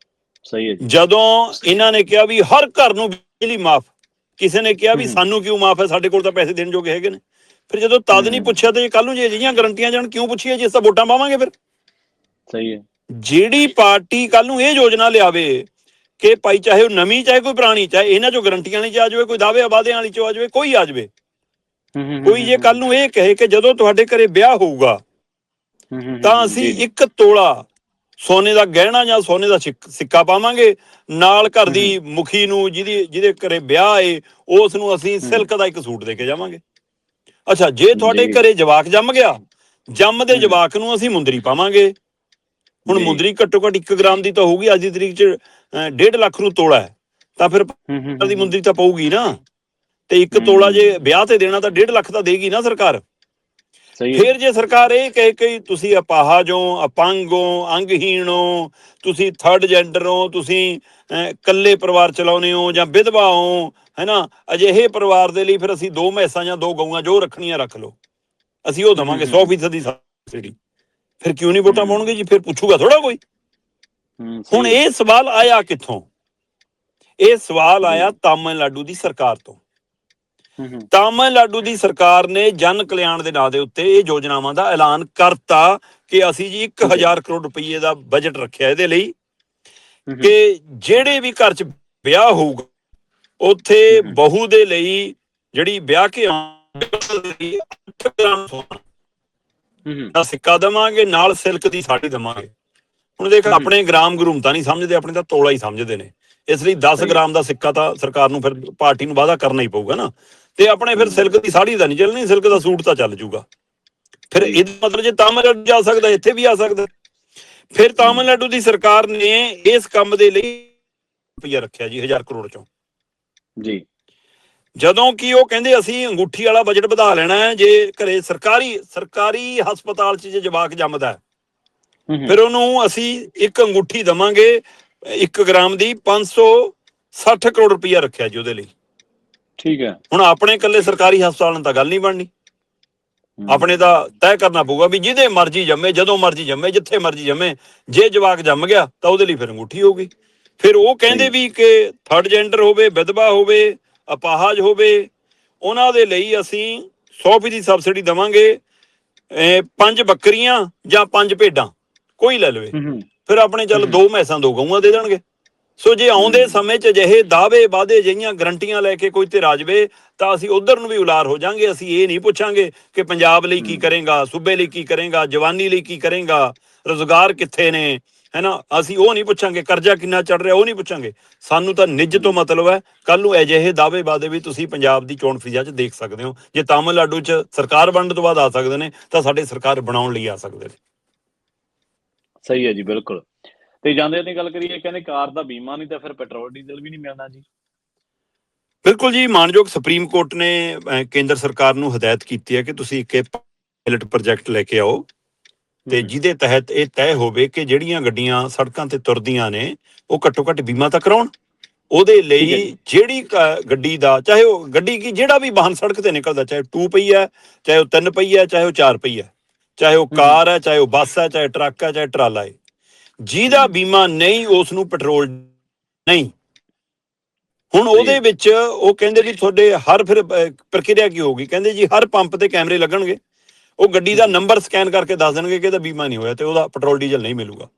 ਸਹੀ ਹੈ ਜੀ। ਜਦੋਂ ਇਹਨਾਂ ਨੇ ਕਿਹਾ ਵੀ ਹਰ ਘਰ ਨੂੰ ਬਿਜਲੀ ਮਾਫ, ਕਿਸੇ ਨੇ ਕਿਹਾ ਵੀ ਸਾਨੂੰ ਕਿਉਂ ਮਾਫ ਹੈ, ਸਾਡੇ ਕੋਲ ਤਾਂ ਪੈਸੇ ਦੇਣ ਜੋਗੇ ਹੈਗੇ ਨੇ। ਫਿਰ ਜਦੋਂ ਤਦ ਨਹੀਂ ਪੁੱਛਿਆ ਤੇ ਕੱਲ ਨੂੰ ਜੇ ਅਜਿਹੀਆਂ ਗਰੰਟੀਆਂ ਜਾਣ ਕਿਉਂ ਪੁੱਛੀਏ ਜੇ ਅਸੀਂ ਵੋਟਾਂ ਪਾਵਾਂਗੇ? ਫਿਰ ਸਹੀ ਹੈ। ਜਿਹੜੀ ਪਾਰਟੀ ਕੱਲ ਨੂੰ ਇਹ ਯੋਜਨਾ ਲਿਆਵੇ ਕਿ ਭਾਈ ਚਾਹੇ ਉਹ ਨਵੀਂ ਚਾਹੇ ਕੋਈ ਪੁਰਾਣੀ, ਚਾਹੇ ਇਹਨਾਂ ਚੋਂ ਗਰੰਟੀਆਂ ਵਾਲੀ ਚ ਆ ਜਾਵੇ, ਕੋਈ ਦਾਅਵੇ ਵਾਅਦਿਆਂ ਵਾਲੀ ਚੋਂ ਆ ਜਾਵੇ, ਕੋਈ ਆ ਜਾਵੇ, ਕੋਈ ਜੇ ਕੱਲ ਨੂੰ ਇਹ ਕਹੇ ਕਿ ਜਦੋਂ ਤੁਹਾਡੇ ਘਰੇ ਵਿਆਹ ਹੋਊਗਾ ਤਾਂ ਅਸੀਂ 1 ਤੋਲਾ ਸੋਨੇ ਦਾ ਗਹਿਣਾ ਜਾਂ ਸੋਨੇ ਦਾ ਸਿੱਕਾ ਪਾਵਾਂਗੇ, ਨਾਲ ਘਰ ਦੀ ਮੁਖੀ ਨੂੰ ਜਿਹਦੇ ਘਰੇ ਵਿਆਹ ਏ ਉਸ ਨੂੰ ਅਸੀਂ ਸਿਲਕ ਦਾ ਇੱਕ ਸੂਟ ਦੇ ਕੇ ਜਾਵਾਂਗੇ। ਅੱਛਾ, ਜੇ ਤੁਹਾਡੇ ਘਰੇ ਜਵਾਕ ਜੰਮ ਗਿਆ, ਜੰਮਦੇ ਜਵਾਕ ਨੂੰ ਅਸੀਂ ਮੁੰਦਰੀ ਪਾਵਾਂਗੇ। ਹੁਣ ਮੁੰਦਰੀ ਘੱਟੋ ਘੱਟ 1 ਗ੍ਰਾਮ ਦੀ ਤਾਂ ਹੋਊਗੀ, ਅੱਜ ਦੀ ਤਰੀਕ 'ਚ 1.5 ਲੱਖ ਨੂੰ ਤੋਲਾ ਹੈ, ਤਾਂ ਫਿਰ ਦੀ ਮੁੰਦਰੀ ਤਾਂ ਪਊਗੀ ਨਾ। ਤੇ 1 ਤੋਲਾ ਜੇ ਵਿਆਹ ਤੇ ਦੇਣਾ ਤਾਂ 1.5 ਲੱਖ ਤਾਂ ਦੇਗੀ ਨਾ ਸਰਕਾਰ। ਫਿਰ ਜੇ ਸਰਕਾਰ ਇਹ ਕਹੇ ਕਿ ਤੁਸੀਂ ਅਪਾਹਜ ਹੋ, ਅਪੰਗ ਹੋ, ਅੰਗਹੀਣ ਹੋ, ਤੁਸੀਂ ਥਰਡ ਜੈਂਡਰ ਹੋ, ਤੁਸੀਂ ਇਕੱਲੇ ਪਰਿਵਾਰ ਚਲਾਉਂਦੇ ਹੋ ਜਾਂ ਵਿਧਵਾ ਹੋ, ਹੈ ਨਾ, ਅਜਿਹੇ ਪਰਿਵਾਰ ਦੇ ਲਈ ਫਿਰ ਅਸੀਂ 2 ਮੈਸਾਂ ਜਾਂ 2 ਗਊਆਂ ਜੋ ਰੱਖਣੀਆਂ ਰੱਖ ਲਓ, ਅਸੀਂ ਉਹ ਦੇਵਾਂਗੇ 100% ਦੀ ਸਬਸਿਡੀ। ਫਿਰ ਕਿਉਂ ਨਹੀਂ ਵੋਟਾਂ ਪਾਉਣਗੇ ਜੀ? ਫਿਰ ਪੁੱਛੂਗਾ ਥੋੜਾ ਕੋਈ। ਹੁਣ ਇਹ ਸਵਾਲ ਆਇਆ ਕਿੱਥੋਂ? ਇਹ ਸਵਾਲ ਆਇਆ ਤਾਮਿਲਨਾਡੂ ਦੀ ਸਰਕਾਰ ਤੋਂ। ਤਾਮਿਲਨਾਡੂ ਦੀ ਸਰਕਾਰ ਨੇ ਜਨ ਕਲਿਆਣ ਦੇ ਨਾਂ ਦੇ ਉੱਤੇ ਇਹ ਯੋਜਨਾਵਾਂ ਦਾ ਐਲਾਨ ਕਰਤਾ ਕਿ ਅਸੀਂ ਜੀ 1000 ਕਰੋੜ ਰੁਪਏ ਦਾ ਬਜਟ ਰੱਖਿਆ ਇਹਦੇ ਲਈ ਕਿ ਜਿਹੜੇ ਵੀ ਘਰ 'ਚ ਵਿਆਹ ਹੋਊਗਾ ਉੱਥੇ ਬਹੂ ਦੇ ਲਈ ਜਿਹੜੀ ਵਿਆਹ ਕੇ 8 ਗ੍ਰਾਮ ਸੋਨਾ ਦਾ ਸਿੱਕਾ ਦੇਵਾਂਗੇ, ਨਾਲ ਸਿਲਕ ਦੀ ਸਾੜੀ ਦੇਵਾਂਗੇ। ਹੁਣ ਦੇਖ, ਆਪਣੇ ਗ੍ਰਾਮ ਗਰੂਮ ਤਾਂ ਨਹੀਂ ਸਮਝਦੇ, ਆਪਣੇ ਤਾਂ ਤੋਲਾ ਹੀ ਸਮਝਦੇ ਨੇ। ਇਸ ਲਈ 10 ਗ੍ਰਾਮ ਦਾ ਸਿੱਕਾ ਤਾਂ ਸਰਕਾਰ ਨੂੰ ਫਿਰ ਪਾਰਟੀ ਨੂੰ ਵਾਅਦਾ ਕਰਨਾ ਹੀ ਪਊਗਾ ਨਾ। ਤੇ ਆਪਣੇ ਫਿਰ ਸਿਲਕ ਦੀ ਸਾੜੀ ਤਾਂ ਨਹੀਂ ਚੱਲਣੀ, ਸਿਲਕ ਦਾ ਸੂਟ ਤਾਂ ਚੱਲ ਜੂਗਾ। ਫਿਰ ਇਹਦਾ ਮਤਲਬ ਜੇ ਤਾਮਿਲਨਾਡੂ ਜਾ ਸਕਦਾ, ਇੱਥੇ ਵੀ ਆ ਸਕਦਾ। ਫਿਰ ਤਾਮਿਲਨਾਡੂ ਦੀ ਸਰਕਾਰ ਨੇ ਇਸ ਕੰਮ ਦੇ ਲਈ ਰੁਪਈਆ ਰੱਖਿਆ ਜੀ 1000 ਕਰੋੜ ਚੋਂ ਜੀ। ਜਦੋਂ ਕਿ ਉਹ ਕਹਿੰਦੇ ਅਸੀਂ ਅੰਗੂਠੀ ਵਾਲਾ ਬਜਟ ਵਧਾ ਲੈਣਾ ਹੈ। ਜੇ ਘਰੇ ਸਰਕਾਰੀ ਹਸਪਤਾਲ 'ਚ ਜੇ ਜਵਾਕ ਜੰਮਦਾ ਫਿਰ ਉਹਨੂੰ ਅਸੀਂ ਇੱਕ ਅੰਗੂਠੀ ਦੇਵਾਂਗੇ 1 ਗ੍ਰਾਮ ਦੀ, 560 ਕਰੋੜ ਰੁਪਈਆ ਰੱਖਿਆ ਜੀ ਉਹਦੇ ਲਈ। ਠੀਕ ਹੈ। ਹੁਣ ਆਪਣੇ ਇਕੱਲੇ ਸਰਕਾਰੀ ਹਸਪਤਾਲ ਨਾਲ ਤਾਂ ਗੱਲ ਨਹੀਂ ਬਣਨੀ। ਆਪਣੇ ਤਾਂ ਤੈਅ ਕਰਨਾ ਪਊਗਾ ਵੀ ਜਿਹਦੇ ਮਰਜ਼ੀ ਜੰਮੇ, ਜਦੋਂ ਮਰਜ਼ੀ ਜੰਮੇ, ਜਿੱਥੇ ਮਰਜ਼ੀ ਜੰਮੇ, ਜੇ ਜਵਾਕ ਜੰਮ ਗਿਆ ਤਾਂ ਉਹਦੇ ਲਈ ਫਿਰ ਅੰਗੂਠੀ ਹੋਊਗੀ। ਫਿਰ ਉਹ ਕਹਿੰਦੇ ਵੀ ਕਿ ਥਰਡ ਜੈਂਡਰ ਹੋਵੇ, ਵਿਧਵਾ ਹੋਵੇ, ਅਪਾਹਜ ਹੋਵੇ, ਉਹਨਾਂ ਦੇ ਲਈ ਅਸੀਂ 100% ਸਬਸਿਡੀ ਦੇਵਾਂਗੇ। 5 ਬੱਕਰੀਆਂ ਜਾਂ 5 ਭੇਡਾਂ ਕੋਈ ਲੈ ਲਵੇ, ਫਿਰ ਆਪਣੇ ਚੱਲ 2 ਮੈਸਾਂ 2 ਗਊਆਂ ਦੇ ਦੇਣਗੇ। ਸੋ ਜੇ ਆਉਂਦੇ ਸਮੇਂ 'ਚ ਅਜਿਹੇ ਦਾਅਵੇ ਵਾਅਦੇ ਜਿਹੀਆਂ ਗਰੰਟੀਆਂ ਲੈ ਕੇ ਕੋਈ ਧਿਰ ਆ ਜਾਵੇ ਤਾਂ ਅਸੀਂ ਉਧਰ ਨੂੰ ਵੀ ਉਲਾਰ ਹੋ ਜਾਾਂਗੇ। ਅਸੀਂ ਇਹ ਨਹੀਂ ਪੁੱਛਾਂਗੇ ਕਿ ਪੰਜਾਬ ਲਈ ਕੀ ਕਰੇਗਾ, ਸੂਬੇ ਲਈ ਕੀ ਕਰੇਗਾ, ਜਵਾਨੀ ਲਈ ਕੀ ਕਰੇਗਾ, ਰੁਜ਼ਗਾਰ ਕਿੱਥੇ ਨੇ, ਹੈ ਨਾ। ਅਸੀਂ ਉਹ ਨਹੀਂ ਪੁੱਛਾਂਗੇ, ਕਰਜ਼ਾ ਕਿੰਨਾ ਚੜ ਰਿਹਾ ਉਹ ਨਹੀਂ ਪੁੱਛਾਂਗੇ। ਸਾਨੂੰ ਤਾਂ ਨਿੱਜ ਤੋਂ ਮਤਲਬ ਹੈ। ਕੱਲ ਨੂੰ ਅਜਿਹੇ ਦਾਅਵੇ ਵਾਅਦੇ ਵੀ ਤੁਸੀਂ ਪੰਜਾਬ ਦੀ ਚੋਣ ਫੀਜਾ 'ਚ ਦੇਖ ਸਕਦੇ ਹੋ। ਜੇ ਤਾਮਿਲਨਾਡੂ 'ਚ ਸਰਕਾਰ ਬਣਨ ਤੋਂ ਬਾਅਦ ਆ ਸਕਦੇ ਨੇ ਤਾਂ ਸਾਡੇ ਸਰਕਾਰ ਬਣਾਉਣ ਲਈ ਆ ਸਕਦੇ ਨੇ। ਸਹੀ ਹੈ ਜੀ, ਬਿਲਕੁਲ। ਤੇ ਜਾਂਦੇ ਦੀ ਗੱਲ ਕਰੀਏ, ਕਹਿੰਦੇ ਕਾਰ ਦਾ ਬੀਮਾ ਨਹੀਂ ਤਾਂ ਫਿਰ ਪੈਟਰੋਲ ਡੀਜ਼ਲ ਵੀ ਨਹੀਂ ਮਿਲਣਾ ਜੀ। ਬਿਲਕੁਲ ਜੀ, ਮਾਨਯੋਗ ਸੁਪਰੀਮ ਕੋਰਟ ਨੇ ਕੇਂਦਰ ਸਰਕਾਰ ਨੂੰ ਹਦਾਇਤ ਕੀਤੀ ਹੈ ਕਿ ਤੁਸੀਂ ਇੱਕ ਪਾਇਲਟ ਪ੍ਰੋਜੈਕਟ ਲੈ ਕੇ ਆਓ ਤੇ ਜਿਹਦੇ ਤਹਿਤ ਇਹ ਤੈਅ ਹੋਵੇ ਕਿ ਜਿਹੜੀਆਂ ਗੱਡੀਆਂ ਸੜਕਾਂ ਤੇ ਤੁਰਦੀਆਂ ਨੇ ਉਹ ਘੱਟੋ ਘੱਟ ਬੀਮਾ ਤਾਂ ਕਰਾਉਣ। ਉਹਦੇ ਲਈ ਜਿਹੜੀ ਗੱਡੀ ਦਾ, ਚਾਹੇ ਉਹ ਗੱਡੀ ਕੀ ਜਿਹੜਾ ਵੀ ਵਾਹਨ ਸੜਕ ਤੇ ਨਿਕਲਦਾ, ਚਾਹੇ 2 ਪਹੀਆ, ਚਾਹੇ ਉਹ 3 ਪਹੀਆ, ਚਾਹੇ ਉਹ 4 ਪਹੀਆ, ਚਾਹੇ ਉਹ ਕਾਰ ਹੈ, ਚਾਹੇ ਉਹ ਬੱਸ ਹੈ, ਚਾਹੇ ਟਰੱਕ ਹੈ, ਚਾਹੇ ਟਰਾਲਾ ਹੈ, ਜਿਹਦਾ ਬੀਮਾ ਨਹੀਂ ਉਸ ਨੂੰ ਪੈਟਰੋਲ ਨਹੀਂ। ਹੁਣ ਉਹਦੇ ਵਿੱਚ ਉਹ ਕਹਿੰਦੇ ਵੀ ਤੁਹਾਡੇ ਹਰ ਫਿਰ ਪ੍ਰਕਿਰਿਆ ਕੀ ਹੋਊਗੀ? ਕਹਿੰਦੇ ਜੀ ਹਰ ਪੰਪ ਤੇ ਕੈਮਰੇ ਲੱਗਣਗੇ, ਉਹ ਗੱਡੀ ਦਾ ਨੰਬਰ ਸਕੈਨ ਕਰਕੇ ਦੱਸ ਦੇਣਗੇ ਕਿ ਇਹਦਾ ਬੀਮਾ ਨਹੀਂ ਹੋਇਆ ਤੇ ਉਹਦਾ ਪੈਟਰੋਲ ਡੀਜ਼ਲ ਨਹੀਂ ਮਿਲੂਗਾ।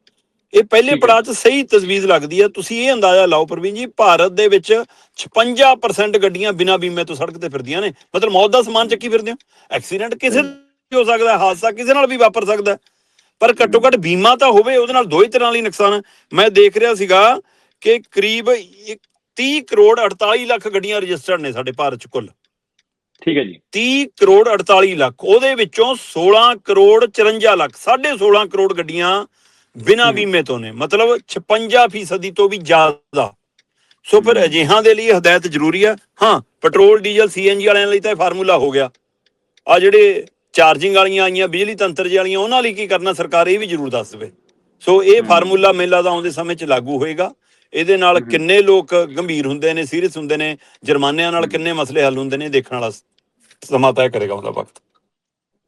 ਇਹ ਪਹਿਲੇ ਪੜਾਅ 'ਚ ਸਹੀ ਤਜਵੀਜ਼ ਲੱਗਦੀ ਹੈ। ਤੁਸੀਂ ਇਹ ਅੰਦਾਜ਼ਾ ਲਾਓ ਪ੍ਰਵੀਨ ਜੀ, ਭਾਰਤ ਦੇ ਵਿੱਚ 56% ਗੱਡੀਆਂ ਬਿਨਾਂ ਬੀਮੇ ਤੋਂ ਸੜਕ ਤੇ ਫਿਰਦੀਆਂ ਨੇ। ਮਤਲਬ ਮੌਤ ਦਾ ਸਮਾਨ ਚੱਕੀ ਫਿਰਦੇ ਹੋ। ਐਕਸੀਡੈਂਟ ਕਿਸੇ ਹੋ ਸਕਦਾ, ਹਾਦਸਾ ਕਿਸੇ ਨਾਲ ਵੀ ਵਾਪਰ ਸਕਦਾ। ਪਰ ਘੱਟੋ ਘੱਟ ਬੀਮਾ ਤਾਂ ਹੋਵੇ, ਉਹਦੇ ਨਾਲ ਦੋਏ ਤਰ੍ਹਾਂ ਲਈ ਨੁਕਸਾਨ। ਮੈਂ ਦੇਖ ਰਿਹਾ ਸੀਗਾ ਕਿ ਕਰੀਬ 30 ਕਰੋੜ 48 ਲੱਖ ਗੱਡੀਆਂ ਰਜਿਸਟਰਡ ਨੇ ਸਾਡੇ ਭਾਰਤ 'ਚ ਕੁੱਲ। ਠੀਕ ਹੈ ਜੀ। 30 ਕਰੋੜ 48 ਲੱਖ, ਉਹਦੇ ਵਿੱਚੋਂ 16 ਕਰੋੜ 54 ਲੱਖ, 16.5 ਕਰੋੜ ਗੱਡੀਆਂ ਬਿਨਾਂ ਬੀਮੇ ਤੋਂ ਨੇ, ਮਤਲਬ 56% ਤੋਂ ਵੀ ਜ਼ਿਆਦਾ। ਸੋ ਫਿਰ ਅਜਿਹਾਂ ਦੇ ਲਈ ਹਦਾਇਤ ਜ਼ਰੂਰੀ ਆ। ਹਾਂ, ਪੈਟਰੋਲ ਡੀਜ਼ਲ CNG ਵਾਲਿਆਂ ਲਈ ਤਾਂ ਇਹ ਫਾਰਮੂਲਾ ਹੋ ਗਿਆ। ਆ ਜਿਹੜੇ ਚਾਰਜਿੰਗ ਵਾਲੀਆਂ ਆਈਆਂ ਬਿਜਲੀ ਤੰਤਰ ਵਾਲੀਆਂ, ਉਹਨਾਂ ਲਈ ਕੀ ਕਰਨਾ ਸਰਕਾਰ, ਇਹ ਵੀ ਜ਼ਰੂਰ ਦੱਸ ਦੇਵੇ। ਸੋ ਇਹ ਫਾਰਮੂਲਾ ਮੈਨੂੰ ਲੱਗਦਾ ਆਉਂਦੇ ਸਮੇਂ 'ਚ ਲਾਗੂ ਹੋਏਗਾ। ਇਹਦੇ ਨਾਲ ਕਿੰਨੇ ਲੋਕ ਗੰਭੀਰ ਹੁੰਦੇ ਨੇ, ਸੀਰੀਅਸ ਹੁੰਦੇ ਨੇ, ਜੁਰਮਾਨਿਆਂ ਨਾਲ ਕਿੰਨੇ ਮਸਲੇ ਹੱਲ ਹੁੰਦੇ ਨੇ, ਦੇਖਣ ਵਾਲਾ ਸਮਾਂ ਤੈਅ ਕਰੇਗਾ ਉਹਦਾ ਵਕਤ।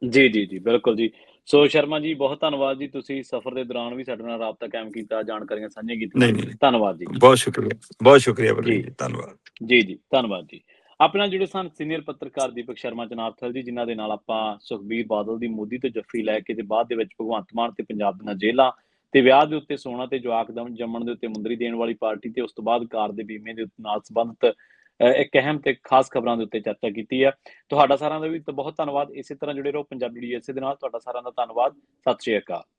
ਜੀ ਜੀ ਜੀ, ਬਿਲਕੁਲ ਜੀ। ਸੋ ਸ਼ਰਮਾ ਜੀ, ਬਹੁਤ ਧੰਨਵਾਦ ਜੀ, ਤੁਸੀਂ ਸਫ਼ਰ ਦੇ ਦੌਰਾਨ ਵੀ ਸਾਡੇ ਨਾਲ ਰਾਬਤਾ ਕਾਇਮ ਕੀਤਾ, ਜਾਣਕਾਰੀਆਂ ਸਾਂਝੀਆਂ ਕੀਤੀਆਂ। ਨਹੀਂ ਨਹੀਂ, ਧੰਨਵਾਦ ਜੀ। ਬਹੁਤ ਸ਼ੁਕਰੀਆ, ਬਹੁਤ ਸ਼ੁਕਰੀਆ ਜੀ ਬਲਵੀਰ ਜੀ, ਧੰਨਵਾਦ। ਜੀ ਜੀ, ਧੰਨਵਾਦ ਜੀ। ਆਪਣੇ ਨਾਲ ਜੁੜੇ ਸਨ ਸੀਨੀਅਰ ਪੱਤਰਕਾਰ ਦੀਪਕ ਸ਼ਰਮਾ ਜਨਾਰਥਲ ਜੀ, ਜਿਨ੍ਹਾਂ ਦੇ ਨਾਲ ਆਪਾਂ ਸੁਖਬੀਰ ਬਾਦਲ ਦੀ ਮੋਦੀ ਤੋਂ ਜੱਫੀ ਲੈ ਕੇ ਤੇ ਬਾਅਦ ਦੇ ਵਿੱਚ ਭਗਵੰਤ ਮਾਨ ਤੇ ਪੰਜਾਬ ਦੀਆਂ ਜੇਲ੍ਹਾਂ ਤੇ ਵਿਆਹ ਦੇ ਉੱਤੇ ਸੋਨਾ ਤੇ ਜਵਾਕ ਜੰਮਣ ਦੇ ਉੱਤੇ ਮੁੰਦਰੀ ਦੇਣ ਵਾਲੀ ਪਾਰਟੀ ਤੇ ਉਸ ਤੋਂ ਬਾਅਦ ਕਾਰ ਦੇ ਬੀਮੇ ਦੇ ਨਾਲ ਸੰਬੰਧਿਤ ਇੱਕ ਅਹਿਮ ਤੇ ਖਾਸ ਖਬਰਾਂ ਦੇ ਉੱਤੇ ਚਰਚਾ ਕੀਤੀ ਹੈ। ਤੁਹਾਡਾ ਸਾਰਿਆਂ ਦਾ ਵੀ ਬਹੁਤ ਧੰਨਵਾਦ। ਇਸੇ ਤਰ੍ਹਾਂ ਜੁੜੇ ਰਹੋ ਪੰਜਾਬੀ USA ਦੇ ਨਾਲ। ਤੁਹਾਡਾ ਸਾਰਿਆਂ ਦਾ ਧੰਨਵਾਦ। ਸਤਿ ਸ਼੍ਰੀ ਅਕਾਲ।